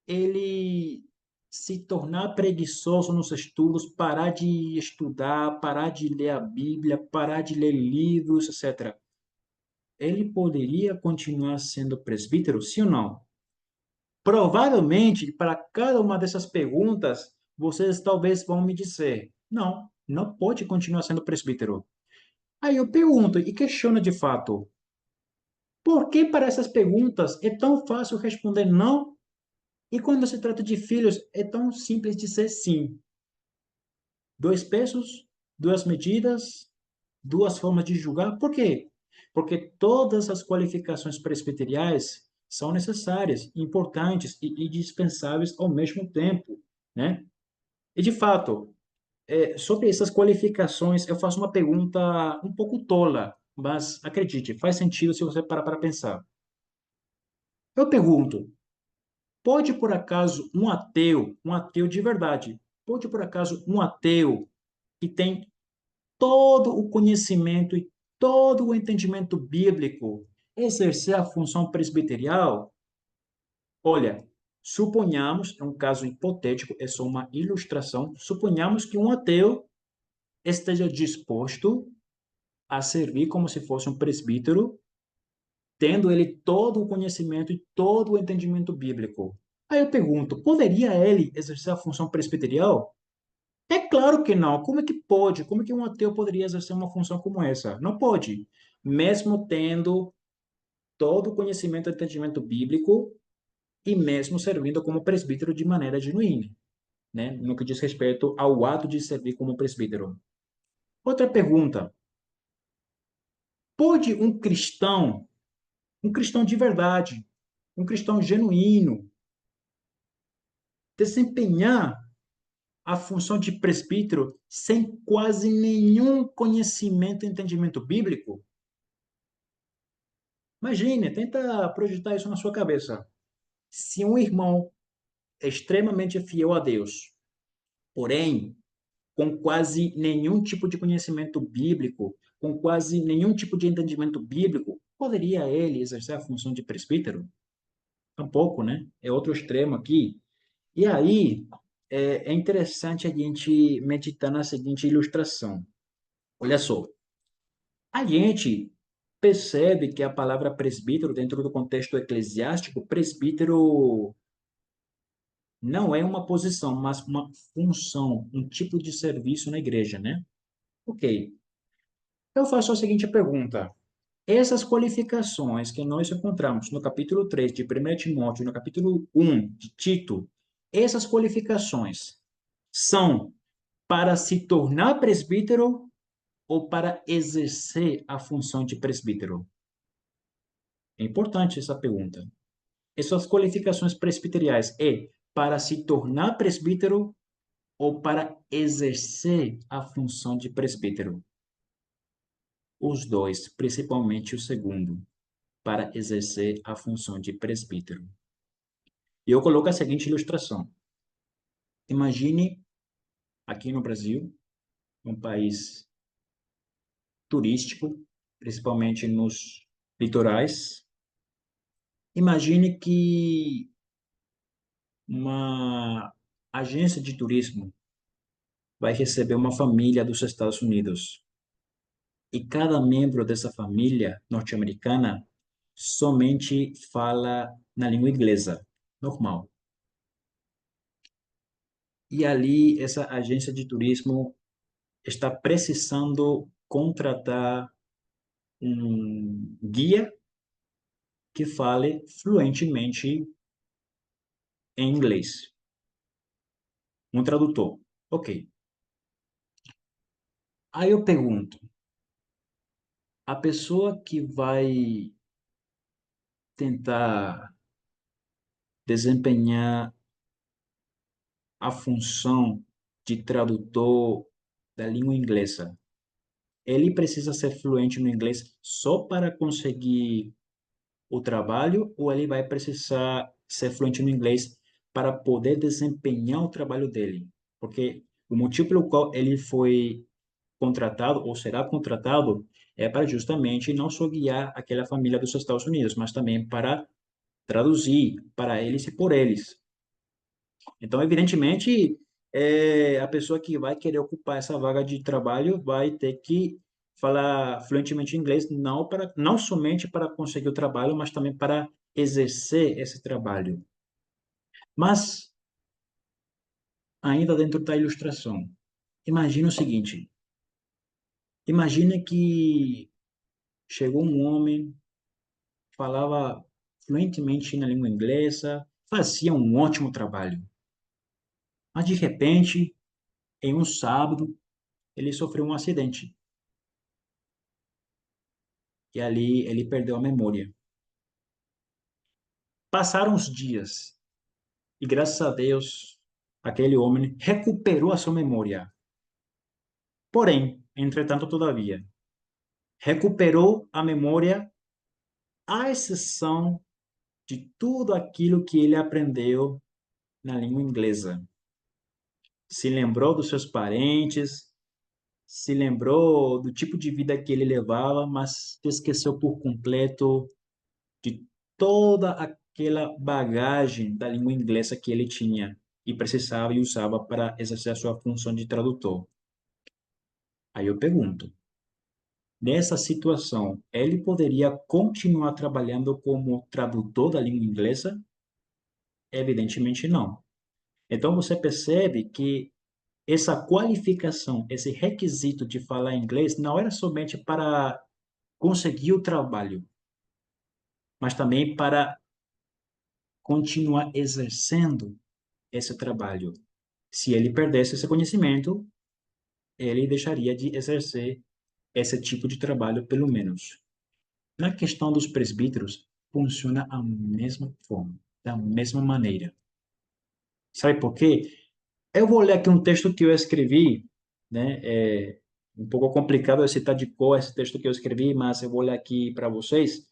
ele se tornar preguiçoso nos estudos, parar de estudar, parar de ler a Bíblia, parar de ler livros, etc., ele poderia continuar sendo presbítero, sim ou não? Provavelmente, para cada uma dessas perguntas, vocês talvez vão me dizer: não, não pode continuar sendo presbítero. Aí eu pergunto e questiono de fato: por que para essas perguntas é tão fácil responder não? E quando se trata de filhos, é tão simples dizer sim? Dois pesos, duas medidas, duas formas de julgar. Por quê? Porque todas as qualificações presbiteriais são necessárias, importantes e indispensáveis ao mesmo tempo, né? E, de fato, sobre essas qualificações, eu faço uma pergunta um pouco tola, mas acredite, faz sentido se você parar para pensar. Eu pergunto, pode por acaso um ateu de verdade, pode por acaso um ateu que tem todo o conhecimento e todo o entendimento bíblico exercer a função presbiterial? Olha, suponhamos, é um caso hipotético, é só uma ilustração, suponhamos que um ateu esteja disposto a servir como se fosse um presbítero, tendo ele todo o conhecimento e todo o entendimento bíblico. Aí eu pergunto, poderia ele exercer a função presbiterial? É claro que não. Como é que pode? Como é que um ateu poderia exercer uma função como essa? Não pode. Mesmo tendo todo o conhecimento e entendimento bíblico e mesmo servindo como presbítero de maneira genuína, né? No que diz respeito ao ato de servir como presbítero. Outra pergunta. Pode um cristão de verdade, um cristão genuíno, desempenhar a função de presbítero sem quase nenhum conhecimento e entendimento bíblico? Imagine, tenta projetar isso na sua cabeça. Se um irmão é extremamente fiel a Deus, porém, com quase nenhum tipo de conhecimento bíblico, com quase nenhum tipo de entendimento bíblico, poderia ele exercer a função de presbítero? Tampouco, né? É outro extremo aqui. E aí, é interessante a gente meditar na seguinte ilustração. Olha só, a gente percebe que a palavra presbítero, dentro do contexto eclesiástico, presbítero não é uma posição, mas uma função, um tipo de serviço na igreja, né? Ok. Eu faço a seguinte pergunta. Essas qualificações que nós encontramos no capítulo 3 de 1 Timóteo, no capítulo 1 de Tito, essas qualificações são para se tornar presbítero ou para exercer a função de presbítero? É importante essa pergunta. Essas qualificações presbiteriais é para se tornar presbítero ou para exercer a função de presbítero? Os dois, principalmente o segundo, para exercer a função de presbítero. E eu coloco a seguinte ilustração. Imagine aqui no Brasil, um país turístico, principalmente nos litorais. Imagine que uma agência de turismo vai receber uma família dos Estados Unidos. E cada membro dessa família norte-americana somente fala na língua inglesa, normal. E ali, essa agência de turismo está precisando contratar um guia que fale fluentemente em inglês. um tradutor. Ok. Aí eu pergunto, a pessoa que vai tentar desempenhar a função de tradutor da língua inglesa, ele precisa ser fluente no inglês só para conseguir o trabalho ou ele vai precisar ser fluente no inglês para poder desempenhar o trabalho dele? Porque o motivo pelo qual ele foi contratado ou será contratado é para justamente não só guiar aquela família dos Estados Unidos, mas também para traduzir para eles e por eles. Então, evidentemente, a pessoa que vai querer ocupar essa vaga de trabalho vai ter que falar fluentemente inglês, não somente para conseguir o trabalho, mas também para exercer esse trabalho. Mas, ainda dentro da ilustração, imagine o seguinte, imagine que chegou um homem, falava fluentemente na língua inglesa, fazia um ótimo trabalho. Mas, de repente, em um sábado, ele sofreu um acidente. E ali ele perdeu a memória. Passaram os dias e, graças a Deus, aquele homem recuperou a sua memória. Porém, entretanto, todavia, recuperou a memória à exceção de tudo aquilo que ele aprendeu na língua inglesa. Se lembrou dos seus parentes, se lembrou do tipo de vida que ele levava, mas se esqueceu por completo de toda aquela bagagem da língua inglesa que ele tinha e precisava e usava para exercer a sua função de tradutor. Aí eu pergunto, nessa situação, ele poderia continuar trabalhando como tradutor da língua inglesa? Evidentemente não. Então você percebe que essa qualificação, esse requisito de falar inglês não era somente para conseguir o trabalho, mas também para continuar exercendo esse trabalho. Se ele perdesse esse conhecimento, ele deixaria de exercer esse tipo de trabalho, pelo menos. Na questão dos presbíteros, funciona a mesma forma, da mesma maneira. Sabe por quê? Eu vou ler aqui um texto que eu escrevi, né? É um pouco complicado eu citar de cor esse texto que eu escrevi, mas eu vou ler aqui para vocês.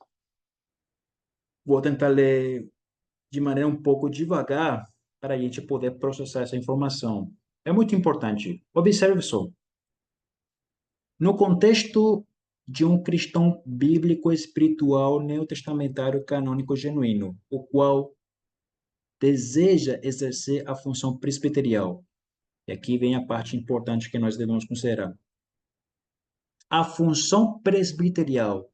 Vou tentar ler de maneira um pouco devagar para a gente poder processar essa informação. É muito importante. Observe só. No contexto de um cristão bíblico espiritual neotestamentário canônico genuíno, o qual deseja exercer a função presbiterial. E aqui vem a parte importante que nós devemos considerar. A função presbiterial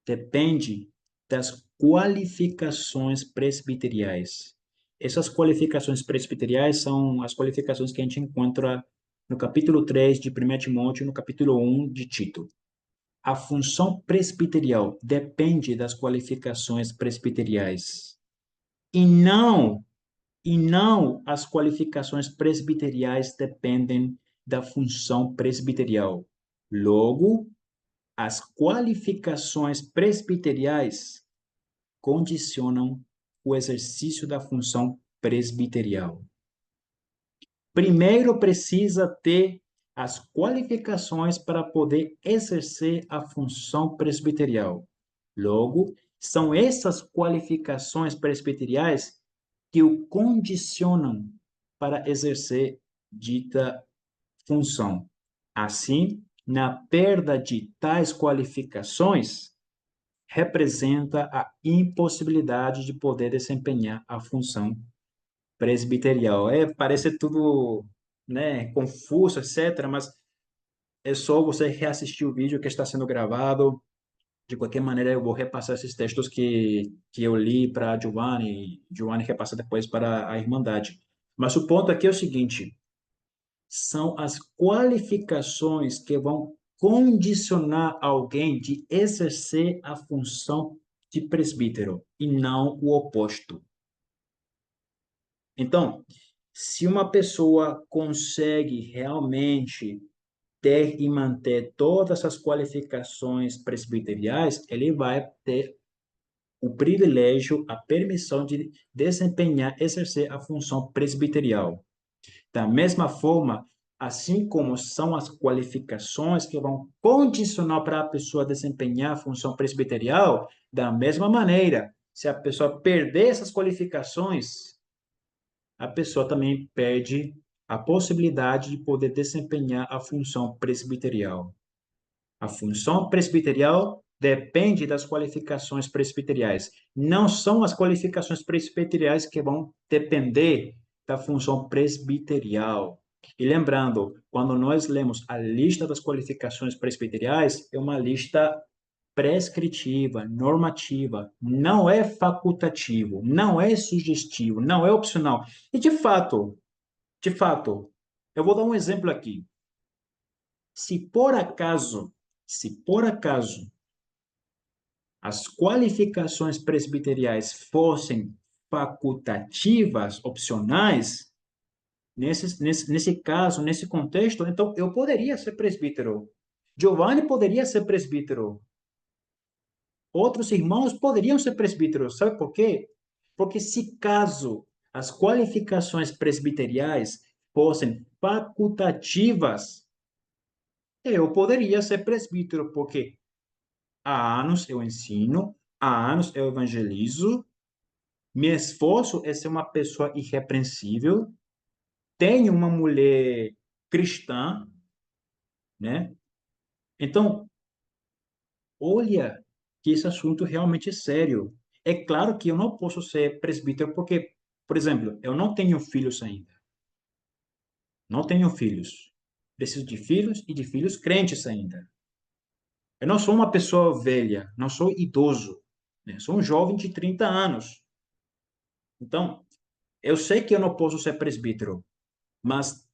depende das qualificações presbiteriais. Essas qualificações presbiteriais são as qualificações que a gente encontra no capítulo 3 de 1 Timóteo e no capítulo 1 de Tito. A função presbiterial depende das qualificações presbiteriais e não as qualificações presbiteriais dependem da função presbiterial. Logo, as qualificações presbiteriais condicionam o exercício da função presbiterial. Primeiro precisa ter as qualificações para poder exercer a função presbiterial. Logo, são essas qualificações presbiteriais que o condicionam para exercer dita função. Assim, na perda de tais qualificações, representa a impossibilidade de poder desempenhar a função presbiterial. Parece tudo, né, confuso, etc., mas é só você reassistir o vídeo que está sendo gravado. De qualquer maneira, eu vou repassar esses textos que eu li para a Giovanni repassa depois para a Irmandade. Mas o ponto aqui é o seguinte, são as qualificações que vão condicionar alguém de exercer a função de presbítero e não o oposto. Então, Se uma pessoa consegue realmente ter e manter todas as qualificações presbiteriais, ele vai ter o privilégio, a permissão de desempenhar, exercer a função presbiterial. Da mesma forma, assim como são as qualificações que vão condicionar para a pessoa desempenhar a função presbiterial, da mesma maneira, se a pessoa perder essas qualificações, a pessoa também perde a possibilidade de poder desempenhar a função presbiterial. A função presbiterial depende das qualificações presbiteriais. Não são as qualificações presbiteriais que vão depender da função presbiterial. E lembrando, quando nós lemos a lista das qualificações presbiteriais, é uma lista prescritiva, normativa, não é facultativo, não é sugestivo, não é opcional. E de fato, eu vou dar um exemplo aqui. Se por acaso, se por acaso as qualificações presbiteriais fossem facultativas, opcionais, nesse caso, nesse contexto, então eu poderia ser presbítero. Giovanni poderia ser presbítero. Outros irmãos poderiam ser presbíteros. Sabe por quê? Porque se caso as qualificações presbiteriais fossem facultativas, eu poderia ser presbítero, porque há anos eu ensino, há anos eu evangelizo, me esforço é ser uma pessoa irrepreensível, tenho uma mulher cristã, né? Então, olha que esse assunto realmente é sério. É claro que eu não posso ser presbítero porque, por exemplo, eu não tenho filhos ainda. Não tenho filhos. Preciso de filhos e de filhos crentes ainda. Eu não sou uma pessoa velha, não sou idoso, né? Sou um jovem de 30 anos. Então, eu sei que eu não posso ser presbítero, mas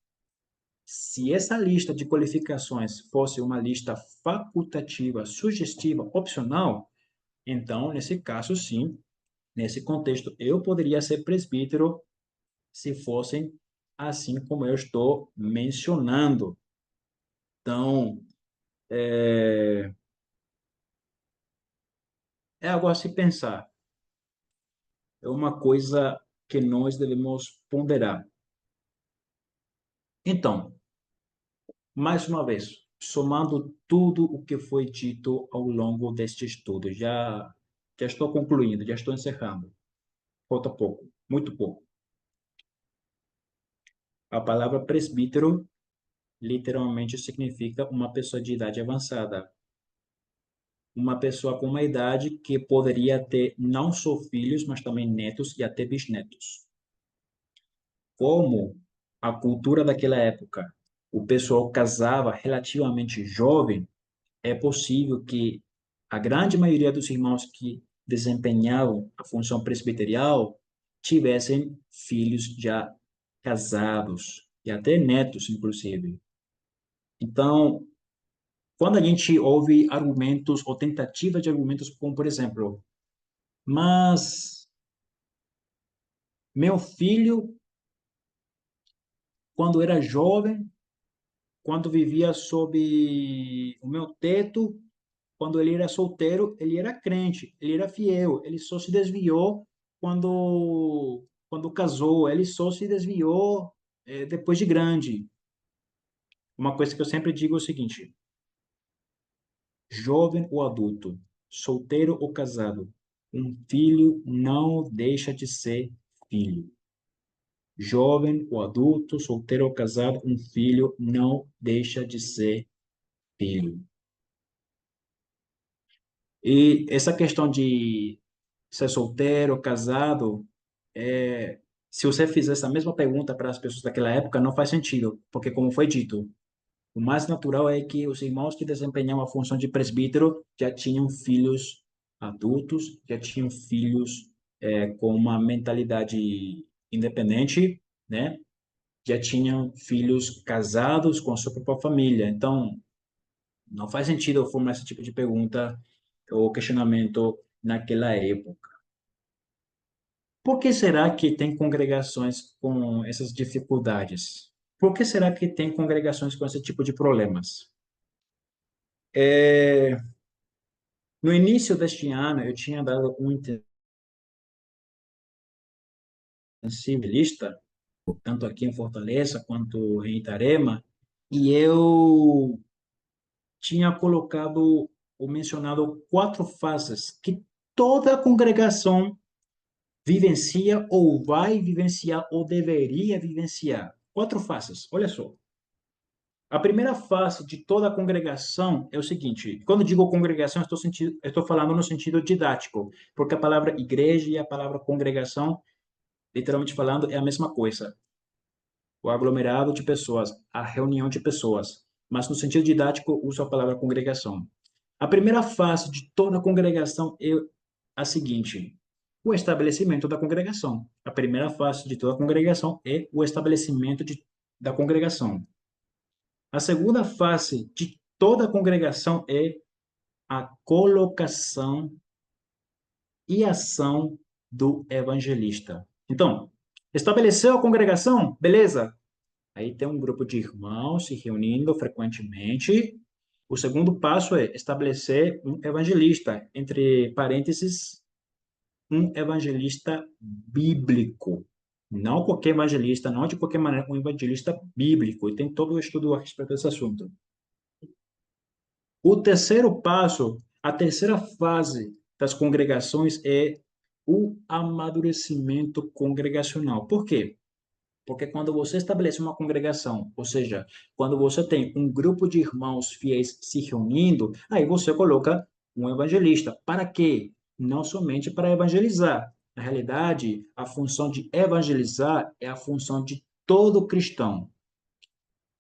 se essa lista de qualificações fosse uma lista facultativa, sugestiva, opcional, então, nesse caso, sim, nesse contexto, eu poderia ser presbítero se fossem assim como eu estou mencionando. Então, é algo a se pensar. É uma coisa que nós devemos ponderar. Então, mais uma vez, somando tudo o que foi dito ao longo deste estudo, já estou concluindo, já estou encerrando. Falta pouco, muito pouco. A palavra presbítero literalmente significa uma pessoa de idade avançada, uma pessoa com uma idade que poderia ter não só filhos, mas também netos e até bisnetos. Como a cultura daquela época, o pessoal casava relativamente jovem, é possível que a grande maioria dos irmãos que desempenhavam a função presbiterial tivessem filhos já casados e até netos, inclusive. Então, quando a gente ouve argumentos ou tentativas de argumentos, como por exemplo, mas meu filho, quando era jovem, quando vivia sob o meu teto, quando ele era solteiro, ele era crente, ele era fiel, ele só se desviou quando casou, ele só se desviou depois de grande. Uma coisa que eu sempre digo é o seguinte: jovem ou adulto, solteiro ou casado, um filho não deixa de ser filho. Jovem ou adulto, solteiro ou casado, um filho não deixa de ser filho. E essa questão de ser solteiro, casado, se você fizer essa mesma pergunta para as pessoas daquela época, não faz sentido, porque como foi dito, o mais natural é que os irmãos que desempenhavam a função de presbítero já tinham filhos adultos, já tinham filhos com uma mentalidade independente, né? Já tinham filhos casados com a sua própria família. Então, não faz sentido eu formular esse tipo de pergunta ou questionamento naquela época. Por que será que tem congregações com essas dificuldades? Por que será que tem congregações com esse tipo de problemas? É, no início deste ano, eu tinha dado um intensivo tanto aqui em Fortaleza quanto em Itarema, e eu tinha colocado ou mencionado 4 fases que toda congregação vivencia ou vai vivenciar ou deveria vivenciar. 4 fases, olha só. A primeira fase de toda a congregação é o seguinte: quando digo congregação, estou falando no sentido didático, porque a palavra igreja e a palavra congregação, literalmente falando, é a mesma coisa. O aglomerado de pessoas, a reunião de pessoas. Mas no sentido didático, uso a palavra congregação. A primeira fase de toda a congregação é a seguinte: o estabelecimento da congregação. A primeira fase de toda a congregação é o estabelecimento da congregação. A segunda fase de toda a congregação é a colocação e ação do evangelista. Então, estabeleceu a congregação? Beleza. Aí tem um grupo de irmãos se reunindo frequentemente. O segundo passo é estabelecer um evangelista, entre parênteses, um evangelista bíblico. Não qualquer evangelista, não de qualquer maneira, um evangelista bíblico. E tem todo o estudo a respeito desse assunto. O terceiro passo, a terceira fase das congregações é o amadurecimento congregacional. Por quê? Porque quando você estabelece uma congregação, ou seja, quando você tem um grupo de irmãos fiéis se reunindo, aí você coloca um evangelista. Para quê? Não somente para evangelizar. Na realidade, a função de evangelizar é a função de todo cristão.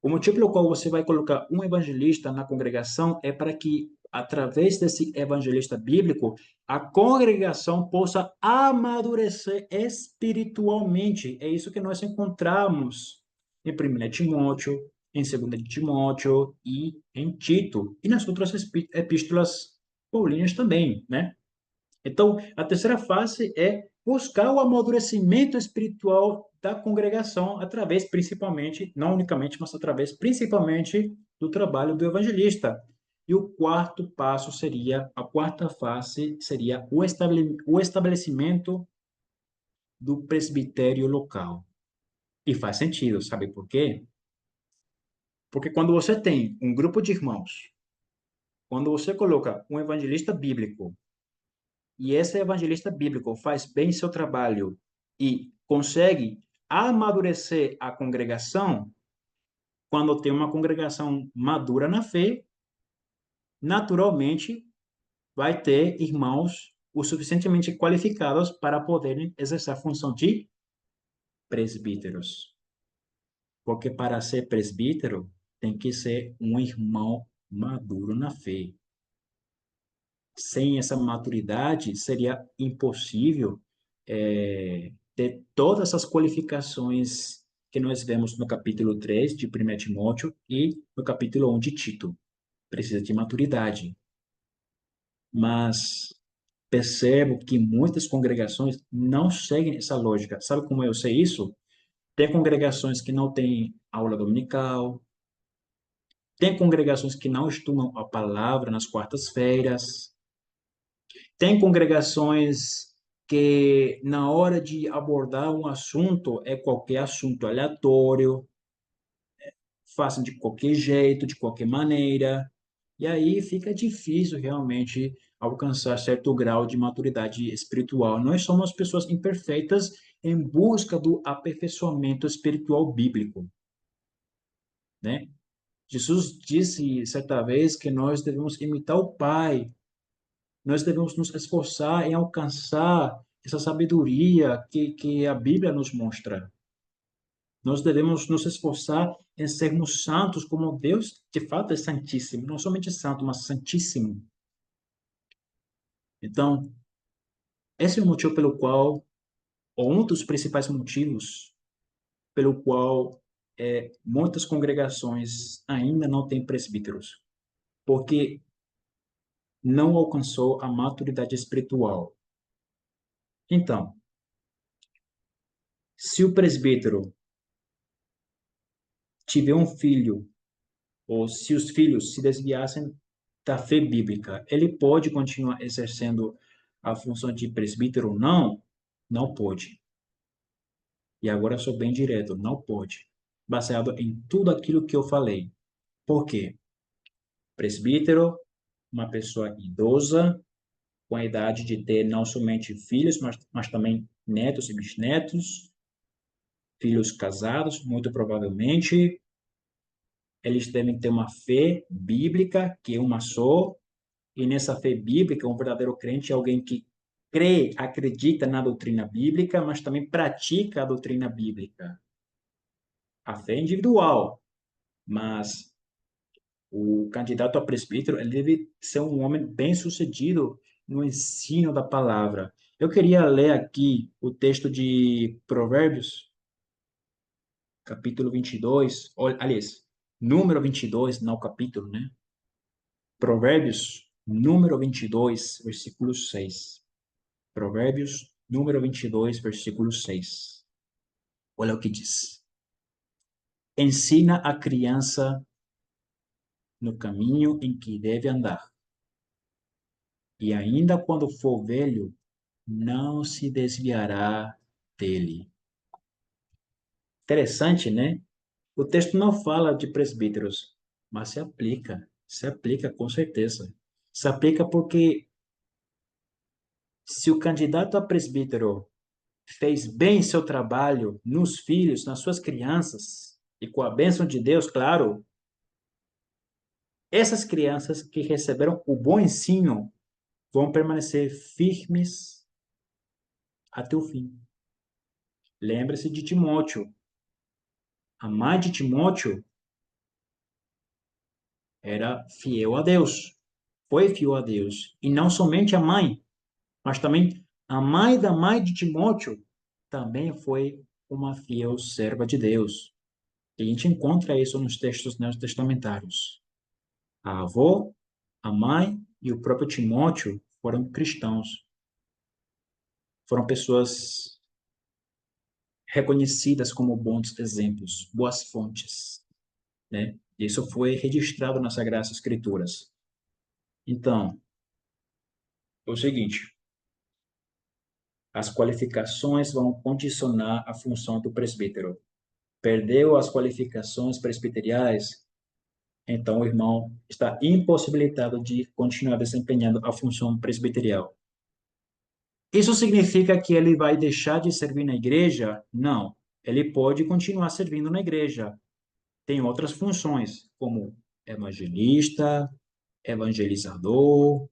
O motivo pelo qual você vai colocar um evangelista na congregação é para que, através desse evangelista bíblico, a congregação possa amadurecer espiritualmente. É isso que nós encontramos em 1 Timóteo, em 2 Timóteo e em Tito, e nas outras epístolas paulinas também, né? Então, a terceira fase é buscar o amadurecimento espiritual da congregação através, principalmente, não unicamente, mas através, principalmente, do trabalho do evangelista. E o quarto passo seria, a quarta fase seria o estabelecimento do presbitério local. E faz sentido, sabe por quê? Porque quando você tem um grupo de irmãos, quando você coloca um evangelista bíblico, e esse evangelista bíblico faz bem seu trabalho e consegue amadurecer a congregação, quando tem uma congregação madura na fé, naturalmente vai ter irmãos o suficientemente qualificados para poderem exercer a função de presbíteros. Porque para ser presbítero, tem que ser um irmão maduro na fé. Sem essa maturidade, seria impossível ter todas essas qualificações que nós vemos no capítulo 3 de 1 Timóteo e no capítulo 1 de Tito. Precisa de maturidade. Mas percebo que muitas congregações não seguem essa lógica. Sabe como eu sei isso? Tem congregações que não têm aula dominical, tem congregações que não estudam a palavra nas quartas-feiras, tem congregações que, na hora de abordar um assunto, é qualquer assunto aleatório, façam de qualquer jeito, de qualquer maneira, e aí fica difícil realmente alcançar certo grau de maturidade espiritual. Nós somos pessoas imperfeitas em busca do aperfeiçoamento espiritual bíblico, né? Jesus disse certa vez que nós devemos imitar o Pai. Nós devemos nos esforçar em alcançar essa sabedoria que a Bíblia nos mostra. Nós devemos nos esforçar em sermos santos como Deus, de fato, é santíssimo. Não somente santo, mas santíssimo. Então, esse é o motivo pelo qual, ou um dos principais motivos pelo qual muitas congregações ainda não têm presbíteros, porque não alcançou a maturidade espiritual. Então, Se o presbítero tiver um filho, ou se os filhos se desviassem da fé bíblica, ele pode continuar exercendo a função de presbítero? Não, não pode. E agora eu sou bem direto, não pode. Baseado em tudo aquilo que eu falei. Por quê? Presbítero, uma pessoa idosa, com a idade de ter não somente filhos, mas também netos e bisnetos, filhos casados, muito provavelmente. Eles devem ter uma fé bíblica, que é uma só, e nessa fé bíblica, um verdadeiro crente é alguém que crê, acredita na doutrina bíblica, mas também pratica a doutrina bíblica. A fé é individual, mas o candidato a presbítero, ele deve ser um homem bem-sucedido no ensino da palavra. Eu queria ler aqui o texto de Provérbios, capítulo 22, aliás, número 22, não capítulo, né? Provérbios, número 22, versículo 6. Provérbios, número 22, versículo 6. Olha o que diz. Ensina a criança no caminho em que deve andar, e ainda quando for velho, não se desviará dele. Interessante, né? O texto não fala de presbíteros, mas se aplica com certeza. Se aplica porque se o candidato a presbítero fez bem seu trabalho nos filhos, nas suas crianças, e com a bênção de Deus, claro, essas crianças que receberam o bom ensino vão permanecer firmes até o fim. Lembre-se de Timóteo. A mãe de Timóteo era fiel a Deus, foi fiel a Deus. E não somente a mãe, mas também a mãe da mãe de Timóteo também foi uma fiel serva de Deus. E a gente encontra isso nos textos neotestamentários. A avó, a mãe e o próprio Timóteo foram cristãos. Foram pessoas reconhecidas como bons exemplos, boas fontes, né? Isso foi registrado nas Sagradas Escrituras. Então, é o seguinte, as qualificações vão condicionar a função do presbítero. Perdeu as qualificações presbiteriais, então o irmão está impossibilitado de continuar desempenhando a função presbiterial. Isso significa que ele vai deixar de servir na igreja? Não. Ele pode continuar servindo na igreja. Tem outras funções, como evangelista, evangelizador,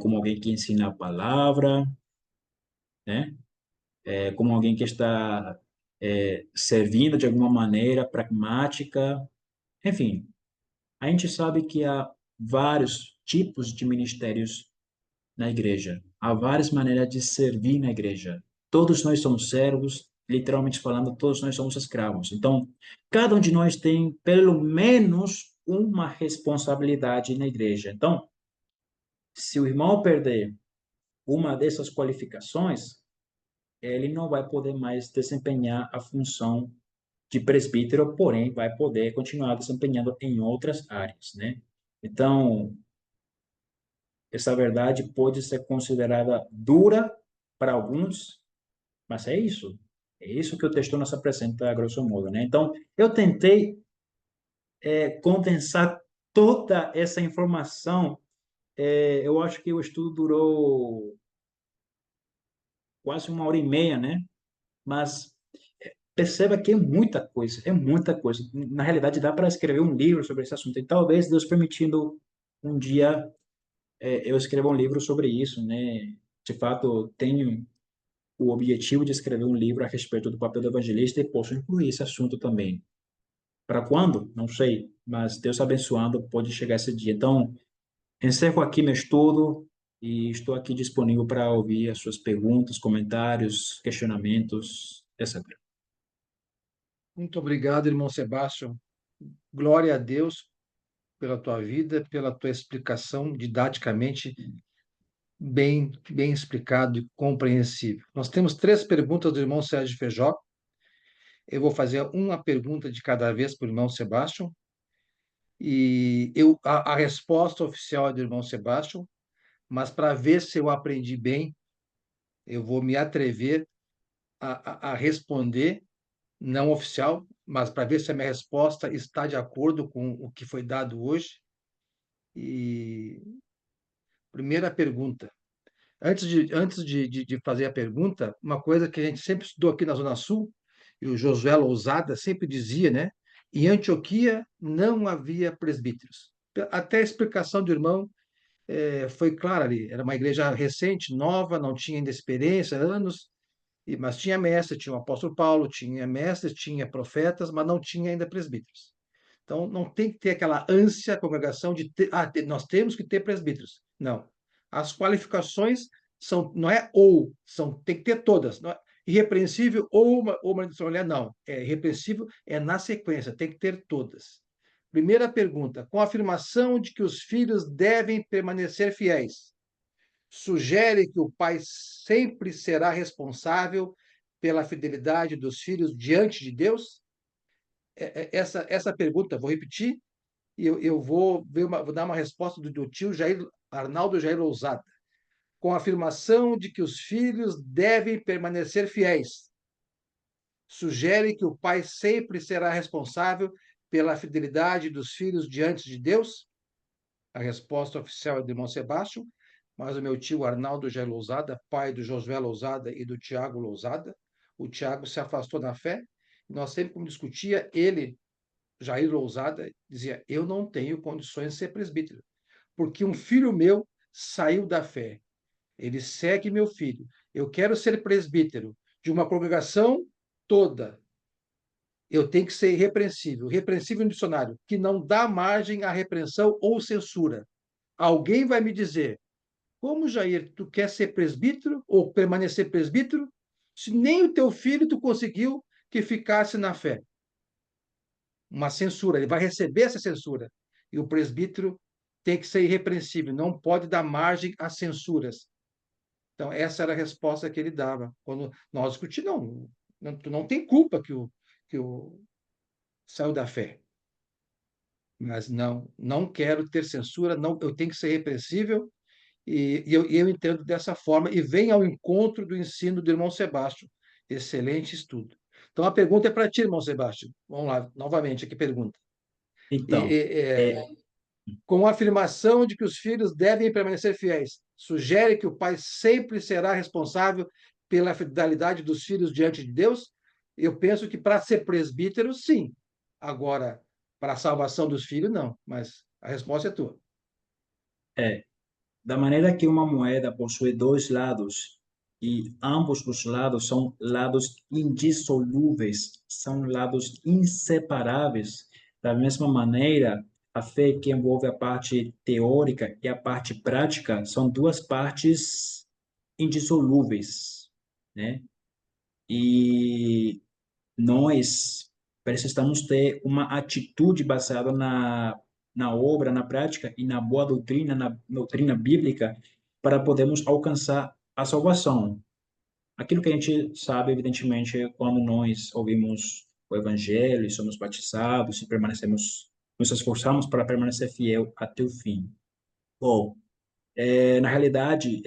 como alguém que ensina a palavra, né? Como alguém que está servindo de alguma maneira pragmática. Enfim, a gente sabe que há vários tipos de ministérios na igreja. Há várias maneiras de servir na igreja. Todos nós somos servos, literalmente falando, todos nós somos escravos. Então, cada um de nós tem pelo menos uma responsabilidade na igreja. Então, se o irmão perder uma dessas qualificações, ele não vai poder mais desempenhar a função de presbítero, porém vai poder continuar desempenhando em outras áreas, né? Então, essa verdade pode ser considerada dura para alguns, mas é isso. É isso que o texto nos apresenta, a grosso modo, né? Então, eu tentei condensar toda essa informação. Eu acho que o estudo durou quase 1 hora e meia, né? Mas perceba que é muita coisa, é muita coisa. Na realidade, dá para escrever um livro sobre esse assunto. E talvez, Deus permitindo, um dia eu escreva um livro sobre isso, né? De fato, tenho o objetivo de escrever um livro a respeito do papel do evangelista e posso incluir esse assunto também. Para quando? Não sei, mas Deus abençoando, pode chegar esse dia. Então, encerro aqui meu estudo e estou aqui disponível para ouvir as suas perguntas, comentários, questionamentos, etc. Muito obrigado, irmão Sebastião. Glória a Deus pela tua vida, pela tua explicação didaticamente bem explicado e compreensível. Nós temos 3 perguntas do irmão Sérgio Feijó. Eu vou fazer uma pergunta de cada vez para o irmão Sebastião, e a resposta oficial é do irmão Sebastião, mas para ver se eu aprendi bem, eu vou me atrever a responder, não oficial, mas para ver se a minha resposta está de acordo com o que foi dado hoje. E primeira pergunta. Antes de fazer a pergunta, uma coisa que a gente sempre estudou aqui na Zona Sul, e o Josué Lousada sempre dizia, né? Em Antioquia não havia presbíteros. Até a explicação do irmão foi clara ali. Era uma igreja recente, nova, não tinha ainda experiência, anos, mas tinha mestre, tinha o apóstolo Paulo, tinha mestres, tinha profetas, mas não tinha ainda presbíteros. Então, não tem que ter aquela ânsia, a congregação, de ter, nós temos que ter presbíteros. Não. As qualificações são, não é ou, tem que ter todas. Não é irrepreensível ou uma mulher, não. É irrepreensível, é na sequência, tem que ter todas. Primeira pergunta: com a afirmação de que os filhos devem permanecer fiéis, sugere que o pai sempre será responsável pela fidelidade dos filhos diante de Deus? Essa pergunta, vou repetir, e eu vou dar uma resposta do tio Arnaldo Jair Lousada, com a afirmação de que os filhos devem permanecer fiéis. Sugere que o pai sempre será responsável pela fidelidade dos filhos diante de Deus? A resposta oficial é do irmão Sebastião, mas o meu tio Arnaldo Jair Lousada, pai do Josué Lousada e do Tiago Lousada, o Tiago se afastou da fé, e nós sempre, como discutia, ele, Jair Lousada, dizia: eu não tenho condições de ser presbítero, porque um filho meu saiu da fé, ele segue meu filho, eu quero ser presbítero de uma congregação toda, eu tenho que ser irrepreensível. Repreensível no dicionário, que não dá margem à repreensão ou censura. Alguém vai me dizer: como, Jair, tu quer ser presbítero ou permanecer presbítero, se nem o teu filho tu conseguiu que ficasse na fé? Uma censura, ele vai receber essa censura. E o presbítero tem que ser irrepreensível, não pode dar margem a censuras. Então, essa era a resposta que ele dava. Quando nós discutimos, tu não tem culpa que o saiu da fé. Mas não quero ter censura, não, eu tenho que ser repreensível, e eu entendo dessa forma, e vem ao encontro do ensino do irmão Sebastião. Excelente estudo. Então, a pergunta é para ti, irmão Sebastião. Vamos lá, novamente, aqui pergunta. E, Então, e, é, é, com a afirmação de que os filhos devem permanecer fiéis, sugere que o pai sempre será responsável pela fidelidade dos filhos diante de Deus? Eu penso que para ser presbítero, sim. Agora, para a salvação dos filhos, não. Mas a resposta é tua. é, da maneira que uma moeda possui dois lados e ambos os lados são lados indissolúveis, são lados inseparáveis, da mesma maneira, a fé que envolve a parte teórica e a parte prática são duas partes indissolúveis, né? E nós precisamos ter uma atitude baseada na obra, na prática e na boa doutrina, na doutrina bíblica, para podermos alcançar a salvação. Aquilo que a gente sabe, evidentemente, é quando nós ouvimos o Evangelho e somos batizados e permanecemos, nos esforçamos para permanecer fiel até o fim. Bom, na realidade,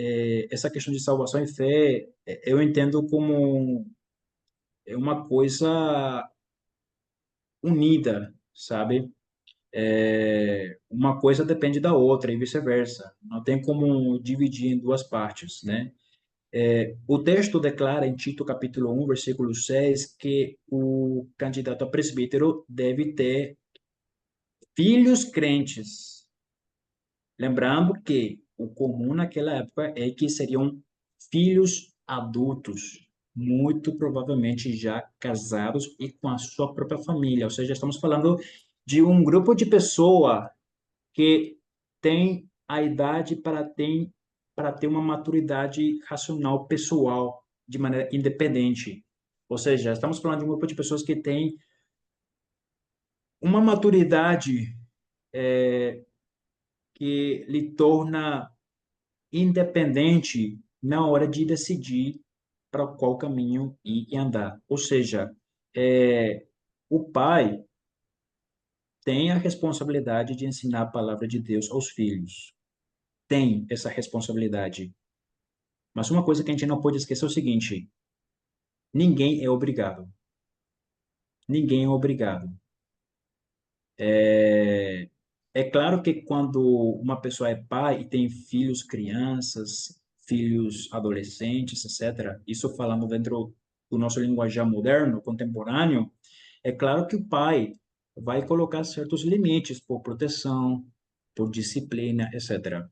essa questão de salvação e fé, eu entendo como uma coisa unida, sabe? Uma coisa depende da outra e vice-versa. Não tem como dividir em duas partes, né? O texto declara em Tito capítulo 1, versículo 6, que o candidato a presbítero deve ter filhos crentes. Lembrando que o comum naquela época é que seriam filhos adultos, muito provavelmente já casados e com a sua própria família. Ou seja, estamos falando de um grupo de pessoa que tem a idade para ter uma maturidade racional pessoal de maneira independente. Ou seja, estamos falando de um grupo de pessoas que tem uma maturidade que lhe torna independente na hora de decidir para qual caminho ir e andar. Ou seja, o pai tem a responsabilidade de ensinar a palavra de Deus aos filhos. Tem essa responsabilidade. Mas uma coisa que a gente não pode esquecer é o seguinte: ninguém é obrigado. Ninguém é obrigado. É, é claro que quando uma pessoa é pai e tem filhos, crianças, filhos adolescentes, etc., isso falando dentro do nosso linguajar moderno, contemporâneo, é claro que o pai vai colocar certos limites por proteção, por disciplina, etc.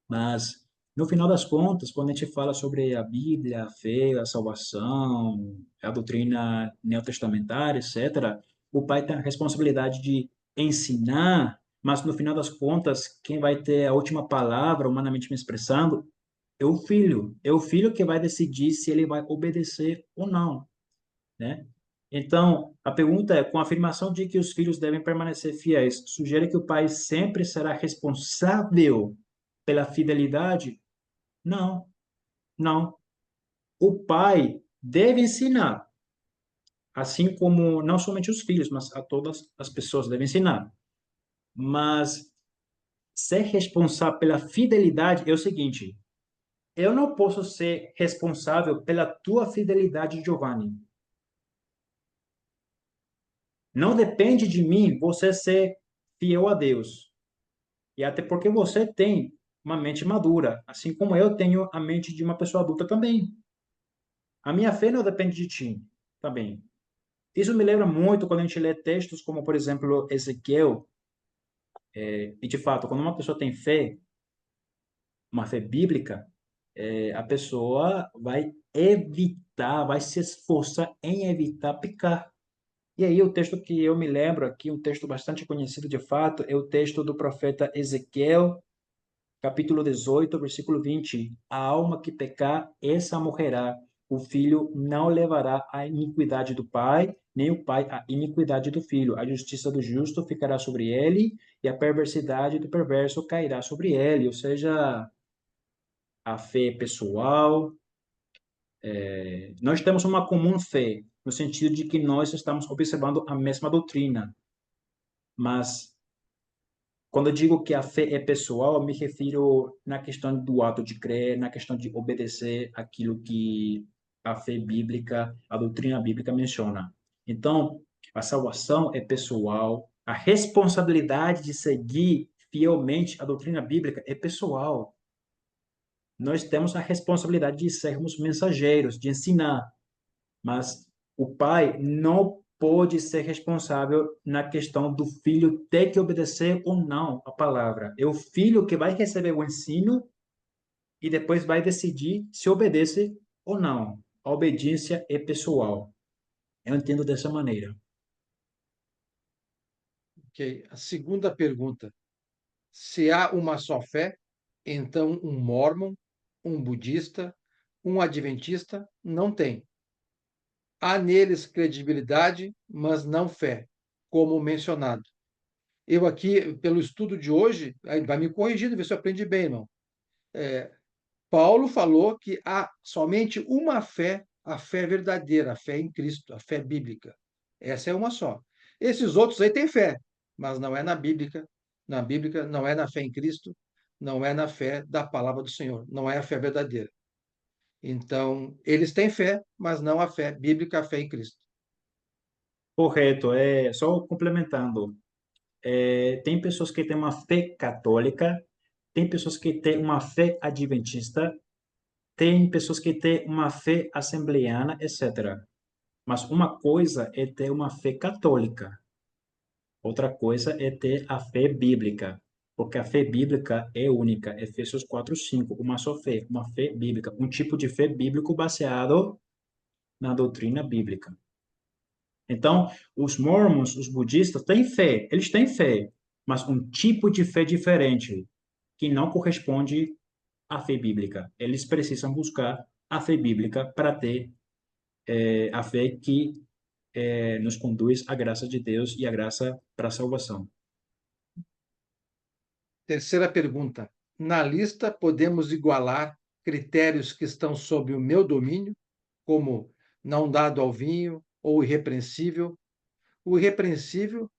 Mas, no final das contas, quando a gente fala sobre a Bíblia, a fé, a salvação, a doutrina neotestamentária, etc., o pai tem a responsabilidade de ensinar, mas, no final das contas, quem vai ter a última palavra, humanamente me expressando, é o filho. É o filho que vai decidir se ele vai obedecer ou não, né? Então, a pergunta é, com a afirmação de que os filhos devem permanecer fiéis, sugere que o pai sempre será responsável pela fidelidade? Não, não. O pai deve ensinar, assim como não somente os filhos, mas a todas as pessoas devem ensinar. Mas ser responsável pela fidelidade é o seguinte: eu não posso ser responsável pela tua fidelidade, Giovanni. Não depende de mim você ser fiel a Deus. E até porque você tem uma mente madura, assim como eu tenho a mente de uma pessoa adulta também. A minha fé não depende de ti também. Isso me lembra muito quando a gente lê textos como, por exemplo, Ezequiel. E, de fato, quando uma pessoa tem fé, uma fé bíblica, a pessoa vai evitar, vai se esforçar em evitar pecar. E aí, o texto que eu me lembro aqui, um texto bastante conhecido de fato, é o texto do profeta Ezequiel, capítulo 18, versículo 20. A alma que pecar, essa morrerá. O filho não levará a iniquidade do pai, nem o pai a iniquidade do filho. A justiça do justo ficará sobre ele, e a perversidade do perverso cairá sobre ele. Ou seja, a fé pessoal. Nós temos uma comum fé, no sentido de que nós estamos observando a mesma doutrina. Mas quando eu digo que a fé é pessoal, eu me refiro na questão do ato de crer, na questão de obedecer aquilo que a fé bíblica, a doutrina bíblica menciona. Então, a salvação é pessoal, a responsabilidade de seguir fielmente a doutrina bíblica é pessoal. Nós temos a responsabilidade de sermos mensageiros, de ensinar, mas o pai não pode ser responsável na questão do filho ter que obedecer ou não a palavra. É o filho que vai receber o ensino e depois vai decidir se obedece ou não. A obediência é pessoal. Eu entendo dessa maneira. Ok. A segunda pergunta: se há uma só fé, então um mórmon, um budista, um adventista não tem. Há neles credibilidade, mas não fé, como mencionado. Eu aqui, pelo estudo de hoje, aí vai me corrigindo, ver se eu aprendi bem, irmão. Paulo falou que há somente uma fé, a fé verdadeira, a fé em Cristo, a fé bíblica. Essa é uma só. Esses outros aí têm fé, mas não é na bíblica. Na bíblica não é na fé em Cristo, não é na fé da palavra do Senhor, não é a fé verdadeira. Então, eles têm fé, mas não a fé bíblica, a fé em Cristo. Correto, só complementando. Tem pessoas que têm uma fé católica, tem pessoas que têm uma fé adventista, tem pessoas que têm uma fé assembleiana, etc. Mas uma coisa é ter uma fé católica, outra coisa é ter a fé bíblica, porque a fé bíblica é única. Efésios 4:5, uma só fé, uma fé bíblica, um tipo de fé bíblico baseado na doutrina bíblica. Então, os mormons, os budistas, têm fé, eles têm fé, mas um tipo de fé diferente, que não corresponde à fé bíblica. Eles precisam buscar a fé bíblica para ter a fé que nos conduz à graça de Deus e à graça para a salvação. Terceira pergunta. Na lista, podemos igualar critérios que estão sob o meu domínio, como não dado ao vinho ou irrepreensível. O irrepreensível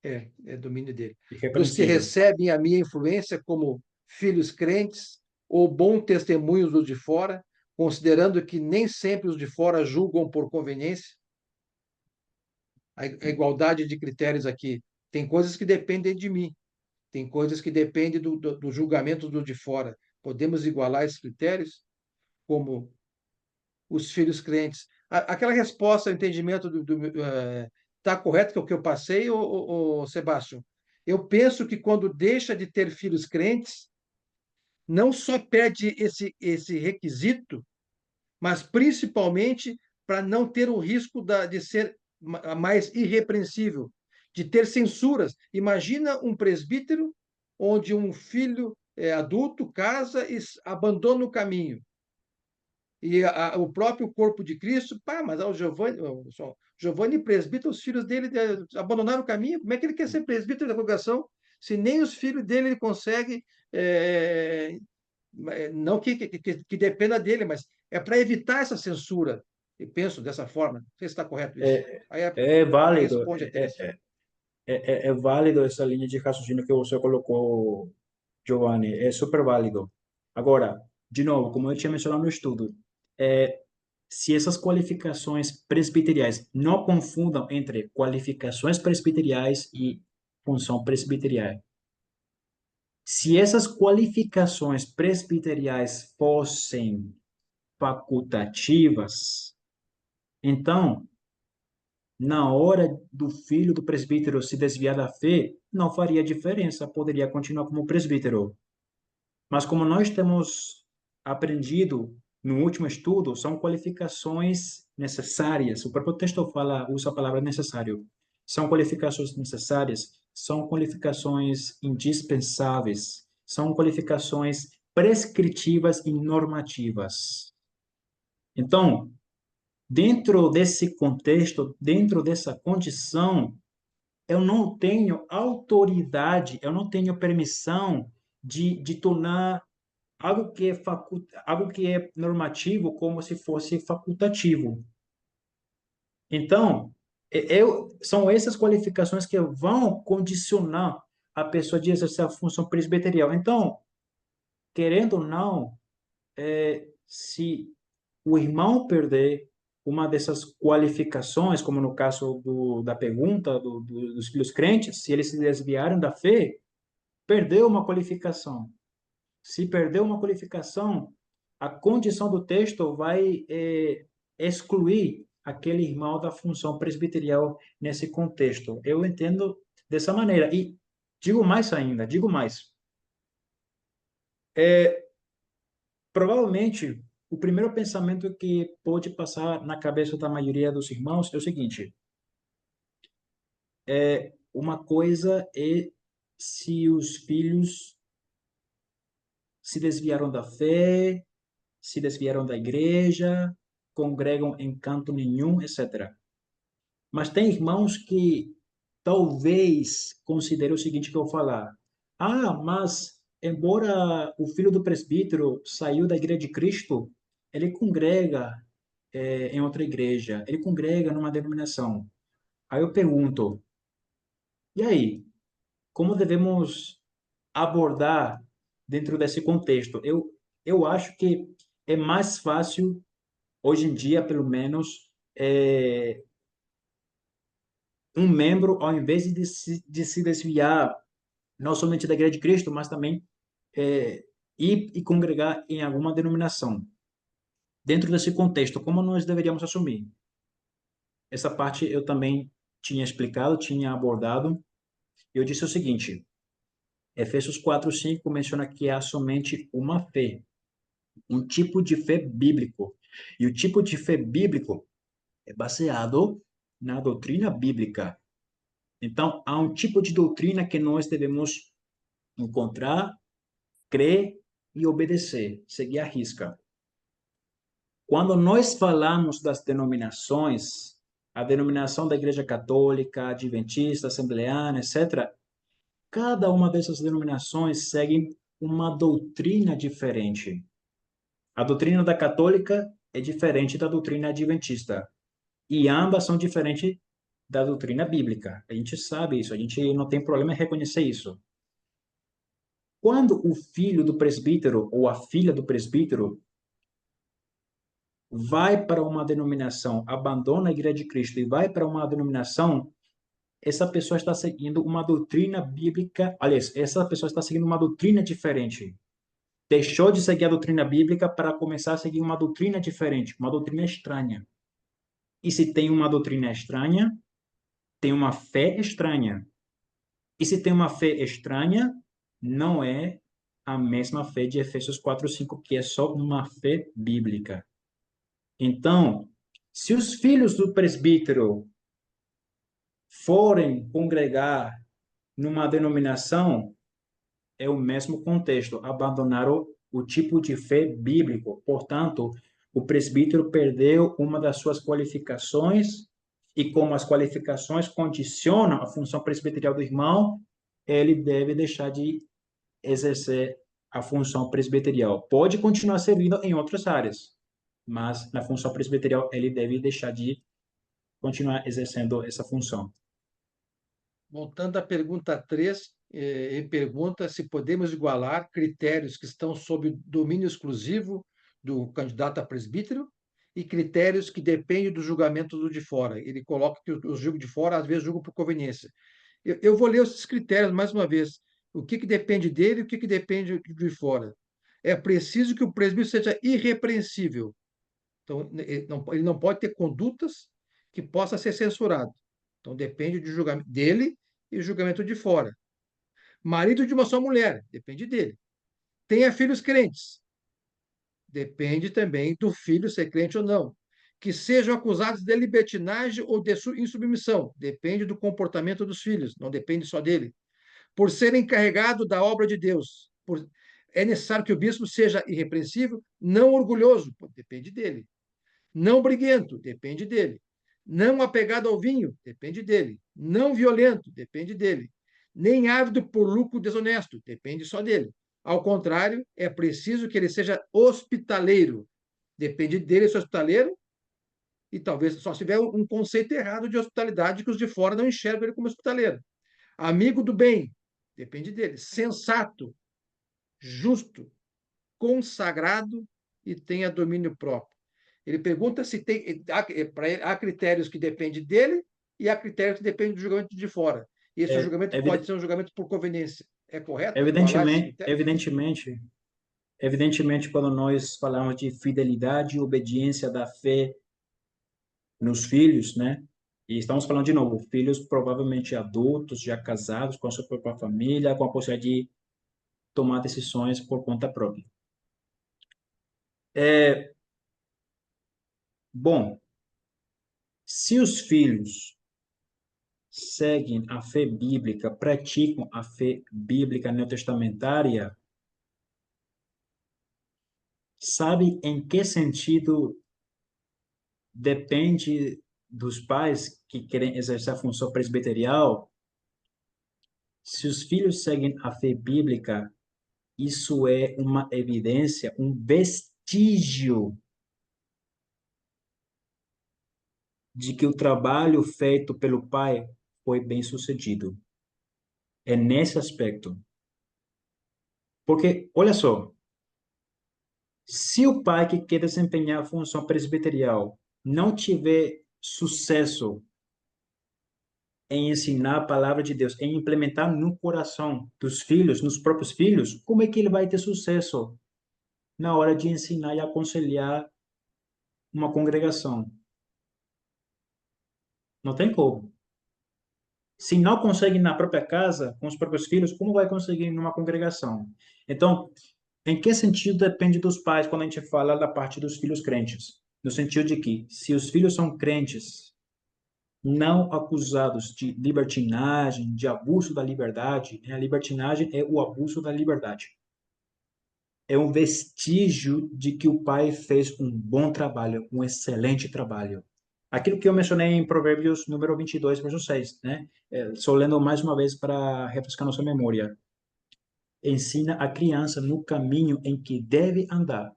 é domínio dele. Dos que Irrepreensível. recebem a minha influência como filhos crentes ou bom testemunhos dos de fora, considerando que nem sempre os de fora julgam por conveniência. A igualdade de critérios aqui. Tem coisas que dependem de mim, tem coisas que dependem do julgamento do de fora. Podemos igualar esses critérios, como os filhos crentes. Aquela resposta, o entendimento está correto que é o que eu passei, ou Sebastião? Eu penso que quando deixa de ter filhos crentes, não só perde esse requisito, mas principalmente para não ter o risco de ser mais irrepreensível, de ter censuras. Imagina um presbítero onde um filho adulto casa e abandona o caminho. E o próprio corpo de Cristo, pá, mas o Giovanni presbítero, os filhos dele abandonaram o caminho. Como é que ele quer ser presbítero da congregação se nem os filhos dele ele consegue não que dependa dele, mas é para evitar essa censura. Eu penso dessa forma. Não sei se está correto isso. É, Aí é válido, responde a Teresa. é válido essa linha de raciocínio que você colocou, Giovanni, é super válido. Agora, de novo, como eu tinha mencionado no estudo, se essas qualificações presbiteriais não confundam entre qualificações presbiteriais e função presbiterial. Se essas qualificações presbiteriais fossem facultativas, então, na hora do filho do presbítero se desviar da fé, não faria diferença, poderia continuar como presbítero. Mas como nós temos aprendido no último estudo, são qualificações necessárias. O próprio texto fala, usa a palavra necessário. São qualificações necessárias, são qualificações indispensáveis, são qualificações prescritivas e normativas. Então, dentro desse contexto, dentro dessa condição, eu não tenho autoridade, eu não tenho permissão de tornar algo que é normativo como se fosse facultativo. Então, são essas qualificações que vão condicionar a pessoa de exercer a função presbiterial. Então, querendo ou não, se o irmão perder uma dessas qualificações, como no caso da pergunta dos filhos crentes, se eles se desviaram da fé, perdeu uma qualificação. Se perdeu uma qualificação, a condição do texto vai excluir aquele irmão da função presbiterial nesse contexto. Eu entendo dessa maneira. E digo mais ainda, digo mais. Provavelmente, o primeiro pensamento que pode passar na cabeça da maioria dos irmãos é o seguinte: uma coisa é se os filhos se desviaram da fé, se desviaram da igreja, congregam em canto nenhum, etc. Mas tem irmãos que talvez considerem o seguinte que eu vou falar: ah, mas embora o filho do presbítero saiu da igreja de Cristo, ele congrega em outra igreja, ele congrega numa denominação. Aí eu pergunto: e aí, como devemos abordar dentro desse contexto? Eu acho que é mais fácil, hoje em dia, pelo menos, um membro, ao invés de se desviar não somente da Igreja de Cristo, mas também ir e congregar em alguma denominação. Dentro desse contexto, como nós deveríamos assumir? Essa parte eu também tinha explicado, tinha abordado. Eu disse o seguinte: Efésios 4:5 menciona que há somente uma fé, um tipo de fé bíblico. E o tipo de fé bíblico é baseado na doutrina bíblica. Então, há um tipo de doutrina que nós devemos encontrar, crer e obedecer, seguir a risca. Quando nós falamos das denominações, a denominação da Igreja Católica, Adventista, Assembleana, etc., cada uma dessas denominações segue uma doutrina diferente. A doutrina da católica é diferente da doutrina adventista. E ambas são diferentes da doutrina bíblica. A gente sabe isso, a gente não tem problema em reconhecer isso. Quando o filho do presbítero ou a filha do presbítero vai para uma denominação, abandona a Igreja de Cristo e vai para uma denominação, essa pessoa está seguindo uma doutrina bíblica, aliás, essa pessoa está seguindo uma doutrina diferente. Deixou de seguir a doutrina bíblica para começar a seguir uma doutrina diferente, uma doutrina estranha. E se tem uma doutrina estranha, tem uma fé estranha. E se tem uma fé estranha, não é a mesma fé de Efésios 4:5, que é só uma fé bíblica. Então, se os filhos do presbítero forem congregar numa denominação, é o mesmo contexto, abandonaram o tipo de fé bíblico. Portanto, o presbítero perdeu uma das suas qualificações e como as qualificações condicionam a função presbiterial do irmão, ele deve deixar de exercer a função presbiterial. Pode continuar servindo em outras áreas, mas na função presbiterial ele deve deixar de continuar exercendo essa função. Voltando à pergunta 3, ele pergunta se podemos igualar critérios que estão sob domínio exclusivo do candidato a presbítero e critérios que dependem do julgamento do de fora. Ele coloca que os julgos de fora, às vezes, julgam por conveniência. Eu vou ler esses critérios mais uma vez. O que depende dele e o que depende de fora. É preciso que o presbítero seja irrepreensível. Então, ele não pode ter condutas que possa ser censurado. Então, depende do julgamento dele e o julgamento de fora. Marido de uma só mulher, depende dele. Tenha filhos crentes, depende também do filho ser crente ou não. Que sejam acusados de libertinagem ou de insubmissão, depende do comportamento dos filhos, não depende só dele. Por ser encarregado da obra de Deus, é necessário que o bispo seja irrepreensível, não orgulhoso, depende dele. Não briguento, depende dele. Não apegado ao vinho, depende dele. Não violento, depende dele. Nem ávido por lucro desonesto, depende só dele. Ao contrário, é preciso que ele seja hospitaleiro. Depende dele ser hospitaleiro, e talvez só se tiver um conceito errado de hospitalidade que os de fora não enxergam ele como hospitaleiro. Amigo do bem, depende dele. Sensato, justo, consagrado e tenha domínio próprio. Ele pergunta se tem, há critérios que dependem dele e há critérios que dependem do julgamento de fora. E esse É, julgamento pode ser um julgamento por conveniência. É correto igualar esses evidentemente, critérios? evidentemente, quando nós falamos de fidelidade e obediência da fé nos filhos, né? E estamos falando de novo, filhos provavelmente adultos, já casados, com a sua própria família, com a possibilidade de tomar decisões por conta própria. É, bom, se os filhos seguem a fé bíblica, praticam a fé bíblica neotestamentária, sabe em que sentido depende dos pais que querem exercer a função presbiterial? Se os filhos seguem a fé bíblica, isso é uma evidência, um vestígio de que o trabalho feito pelo pai foi bem sucedido. É nesse aspecto. Porque, olha só, se o pai que quer desempenhar a função presbiterial não tiver sucesso em ensinar a palavra de Deus, em implementar no coração dos filhos, nos próprios filhos, como é que ele vai ter sucesso na hora de ensinar e aconselhar uma congregação? Não tem como. Se não consegue na própria casa, com os próprios filhos, como vai conseguir numa congregação? Então, em que sentido depende dos pais quando a gente fala da parte dos filhos crentes? No sentido de que, se os filhos são crentes, não acusados de libertinagem, de abuso da liberdade, né? A libertinagem é o abuso da liberdade. É um vestígio de que o pai fez um bom trabalho, um excelente trabalho. Aquilo que eu mencionei em Provérbios número 22, verso 6, né? Estou lendo mais uma vez para refrescar nossa memória. ensina a criança no caminho em que deve andar,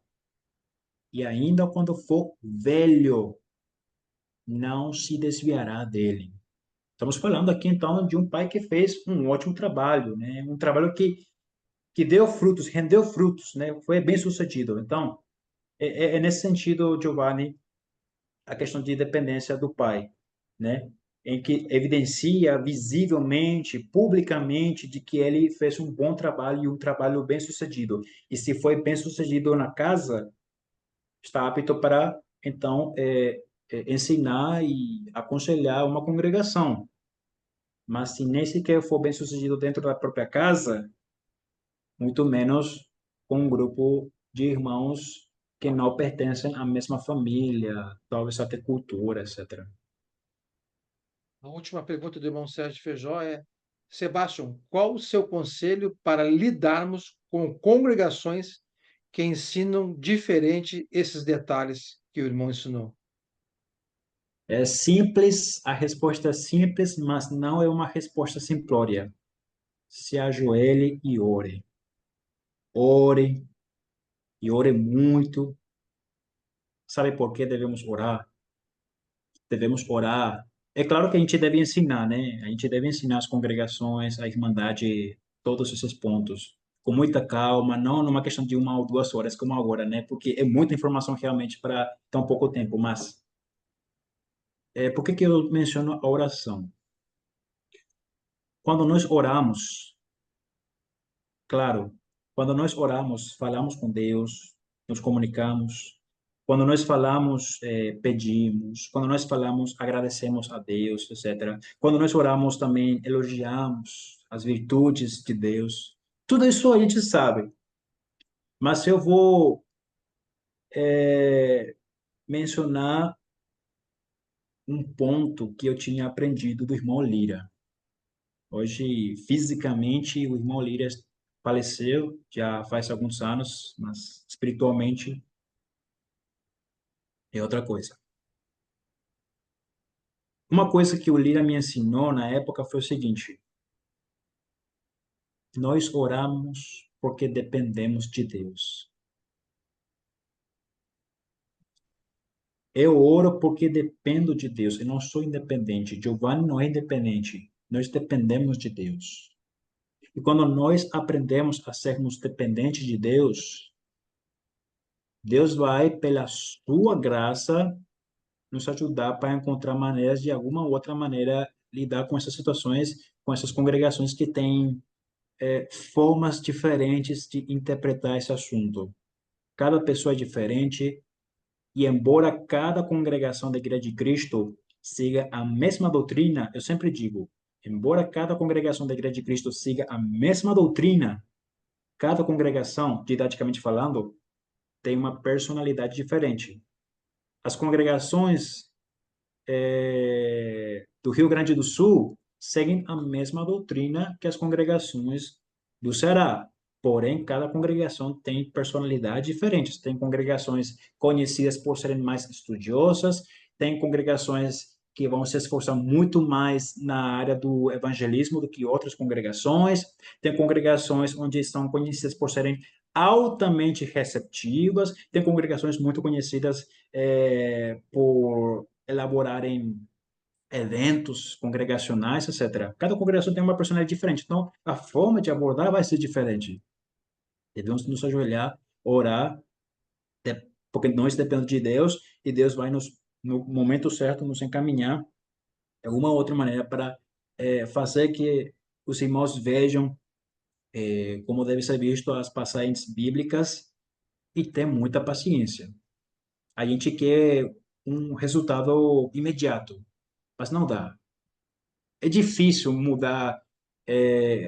e ainda quando for velho, não se desviará dele. Estamos falando aqui, então, de um pai que fez um ótimo trabalho, né? Um trabalho que deu frutos, rendeu frutos, né? Foi bem sucedido. Então, é nesse sentido, Giovanni, a questão de dependência do pai, né? Em que evidencia visivelmente, publicamente, de que ele fez um bom trabalho e um trabalho bem sucedido. E se foi bem sucedido na casa, está apto para, então, ensinar e aconselhar uma congregação. Mas se nem sequer for bem sucedido dentro da própria casa, muito menos com um grupo de irmãos que não pertencem à mesma família, talvez até cultura, etc. A última pergunta do irmão Sérgio Feijó é: Sebastião, qual o seu conselho para lidarmos com congregações que ensinam diferente esses detalhes que o irmão ensinou? É simples, a resposta é simples, mas não é uma resposta simplória. Se ajoelhe e ore. Ore e ore muito. Sabe por que devemos orar? Devemos orar. É claro que a gente deve ensinar, né? A gente deve ensinar as congregações, a irmandade, todos esses pontos, com muita calma, não numa questão de 1 ou 2 horas, como agora, né? Porque é muita informação realmente para tão pouco tempo. Mas por que que eu menciono a oração? Quando nós oramos, claro, quando nós oramos, falamos com Deus, nos comunicamos. Quando nós falamos, pedimos. Quando nós falamos, agradecemos a Deus, etc. Quando nós oramos, também elogiamos as virtudes de Deus. Tudo isso a gente sabe. Mas eu vou mencionar um ponto que eu tinha aprendido do irmão Lira. Hoje, fisicamente, o irmão Lira faleceu já faz alguns anos, mas espiritualmente é outra coisa. Uma coisa que o Lira me ensinou na época foi o seguinte: nós oramos porque dependemos de Deus. Eu oro porque dependo de Deus. Eu não sou independente. Giovanni não é independente. Nós dependemos de Deus. E quando nós aprendemos a sermos dependentes de Deus, Deus vai, pela sua graça, nos ajudar para encontrar maneiras, de alguma outra maneira, lidar com essas situações, com essas congregações que têm formas diferentes de interpretar esse assunto. Cada pessoa é diferente e, embora cada congregação da Igreja de Cristo siga a mesma doutrina, eu sempre digo, embora cada congregação da Igreja de Cristo siga a mesma doutrina, cada congregação, didaticamente falando, tem uma personalidade diferente. As congregações do Rio Grande do Sul seguem a mesma doutrina que as congregações do Ceará. Porém, cada congregação tem personalidades diferentes. Tem congregações conhecidas por serem mais estudiosas, tem congregações que vão se esforçar muito mais na área do evangelismo do que outras congregações, tem congregações onde são conhecidas por serem altamente receptivas, tem congregações muito conhecidas por elaborarem eventos congregacionais, etc. Cada congregação tem uma personalidade diferente, então a forma de abordar vai ser diferente. Devemos nos ajoelhar, orar, porque nós dependemos de Deus e Deus vai no momento certo, nos encaminhar de alguma outra maneira para fazer que os irmãos vejam como deve ser visto as passagens bíblicas e ter muita paciência. A gente quer um resultado imediato, mas não dá. É difícil mudar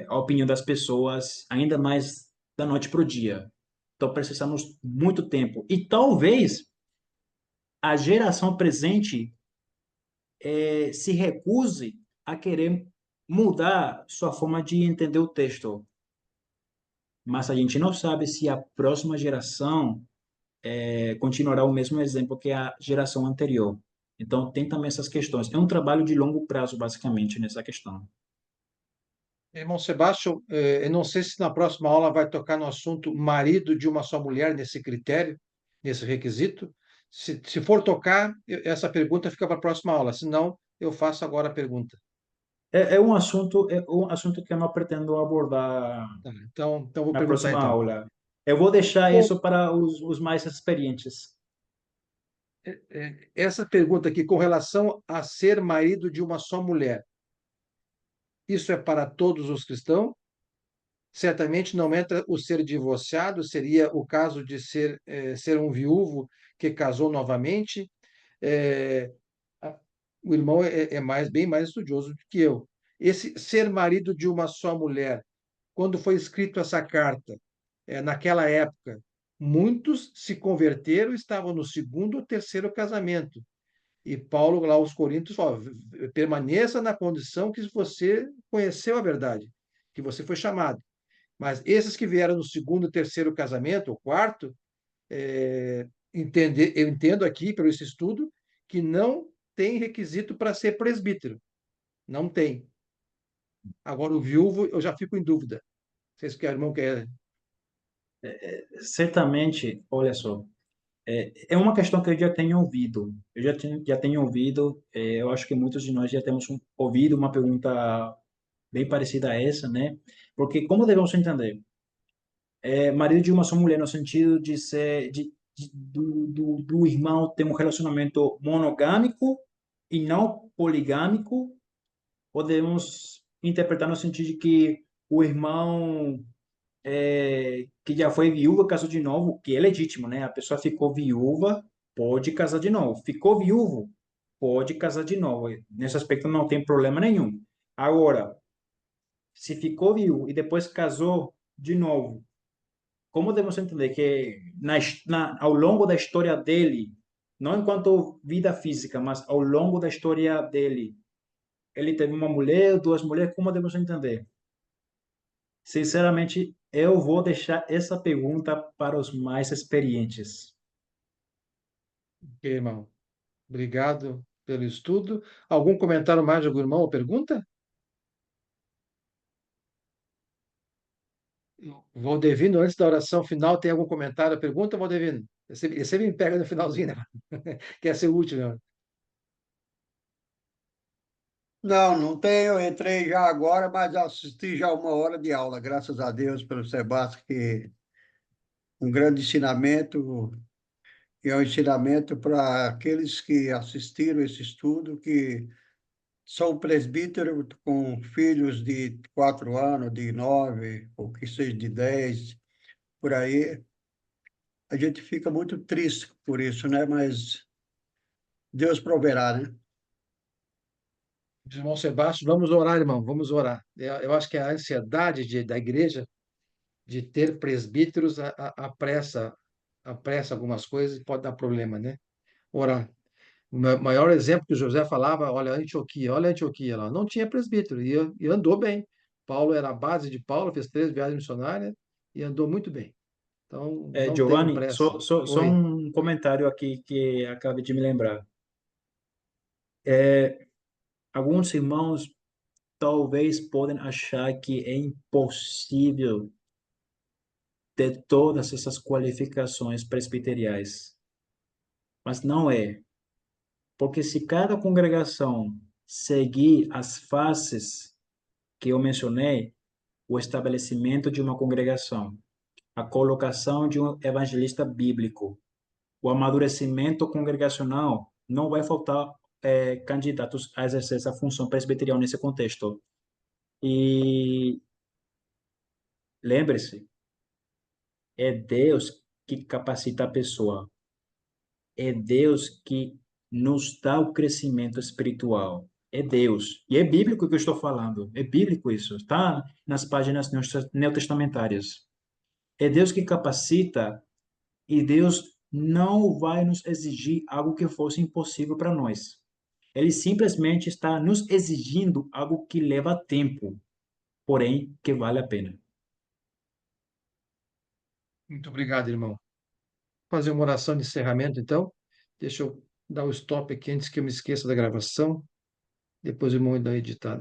a opinião das pessoas, ainda mais da noite para o dia. Então, precisamos muito tempo. E talvez a geração presente se recuse a querer mudar sua forma de entender o texto. Mas a gente não sabe se a próxima geração continuará o mesmo exemplo que a geração anterior. Então, tem também essas questões. É um trabalho de longo prazo, basicamente, nessa questão. Irmão Sebastião, eu não sei se na próxima aula vai tocar no assunto marido de uma só mulher, nesse critério, nesse requisito. Se for tocar, essa pergunta fica para a próxima aula, senão eu faço agora a pergunta. É um assunto que eu não pretendo abordar Tá, então vou na perguntar próxima então. aula. Eu vou deixar Com- isso para os mais experientes. Essa pergunta aqui, com relação a ser marido de uma só mulher, isso é para todos os cristãos? Certamente não entra o ser divorciado, seria o caso de ser um viúvo que casou novamente. É, a- o irmão é bem mais estudioso do que eu. Esse ser marido de uma só mulher, quando foi escrito essa carta, naquela época, muitos se converteram, estavam no segundo ou terceiro casamento. E Paulo, lá aos Coríntios, fala: permaneça na condição que você conheceu a verdade, que você foi chamado. Mas esses que vieram no segundo, terceiro casamento, ou quarto, eu entendo aqui, pelo esse estudo, que não tem requisito para ser presbítero. Não tem. Agora, o viúvo, eu já fico em dúvida. Vocês que irmão quer. Certamente, olha só, é uma questão que eu já tenho ouvido. Já tenho ouvido, eu acho que muitos de nós já temos ouvido uma pergunta bem parecida a essa, né? Porque como devemos entender? Marido de uma só mulher no sentido de ser do irmão ter um relacionamento monogâmico e não poligâmico, podemos interpretar no sentido de que o irmão que já foi viúva casou de novo, que é legítimo, né? A pessoa ficou viúva, pode casar de novo. Ficou viúvo, pode casar de novo. Nesse aspecto não tem problema nenhum. Agora, se ficou viúvo e depois casou de novo, como devemos entender que ao longo da história dele, não enquanto vida física, mas ao longo da história dele, ele teve uma mulher, duas mulheres, como devemos entender? Sinceramente, eu vou deixar essa pergunta para os mais experientes. Ok, irmão. Obrigado pelo estudo. Algum comentário mais de algum irmão ou pergunta? Valdevino, antes da oração final, tem algum comentário, pergunta, Valdevino? Você me pega no finalzinho, né? Quer ser útil, né? Não, não tenho. Eu entrei já agora, mas assisti já uma hora de aula, graças a Deus pelo Sebastião, que um grande ensinamento, e é um ensinamento para aqueles que assistiram esse estudo, que são presbíteros com filhos de 4 anos, de 9, ou que seja de 10, por aí. A gente fica muito triste por isso, né? Mas Deus proverá, né? Irmão Sebastião, vamos orar, irmão, vamos orar. Eu acho que a ansiedade da igreja de ter presbíteros apressa algumas coisas e pode dar problema, né? Orar. O maior exemplo que o José falava, olha a Antioquia lá, não tinha presbítero e andou bem. Paulo era a base de Paulo, fez 3 viagens missionárias e andou muito bem. Então, não tenham Giovanni, pressa. só Oi. um comentário aqui que acabei de me lembrar. Alguns irmãos talvez podem achar que é impossível ter todas essas qualificações presbiteriais, mas não é, porque se cada congregação seguir as fases que eu mencionei, o estabelecimento de uma congregação, a colocação de um evangelista bíblico, o amadurecimento congregacional, não vai faltar candidatos a exercer essa função presbiterial nesse contexto. E lembre-se, é Deus que capacita a pessoa, é Deus que nos dá o crescimento espiritual. É Deus. E é bíblico o que eu estou falando. É bíblico isso. Está nas páginas neotestamentárias. É Deus que capacita e Deus não vai nos exigir algo que fosse impossível para nós. Ele simplesmente está nos exigindo algo que leva tempo, porém que vale a pena. Muito obrigado, irmão. Fazer uma oração de encerramento, então. Deixa eu dar o stop aqui antes que eu me esqueça da gravação. Depois o irmão dá a editada.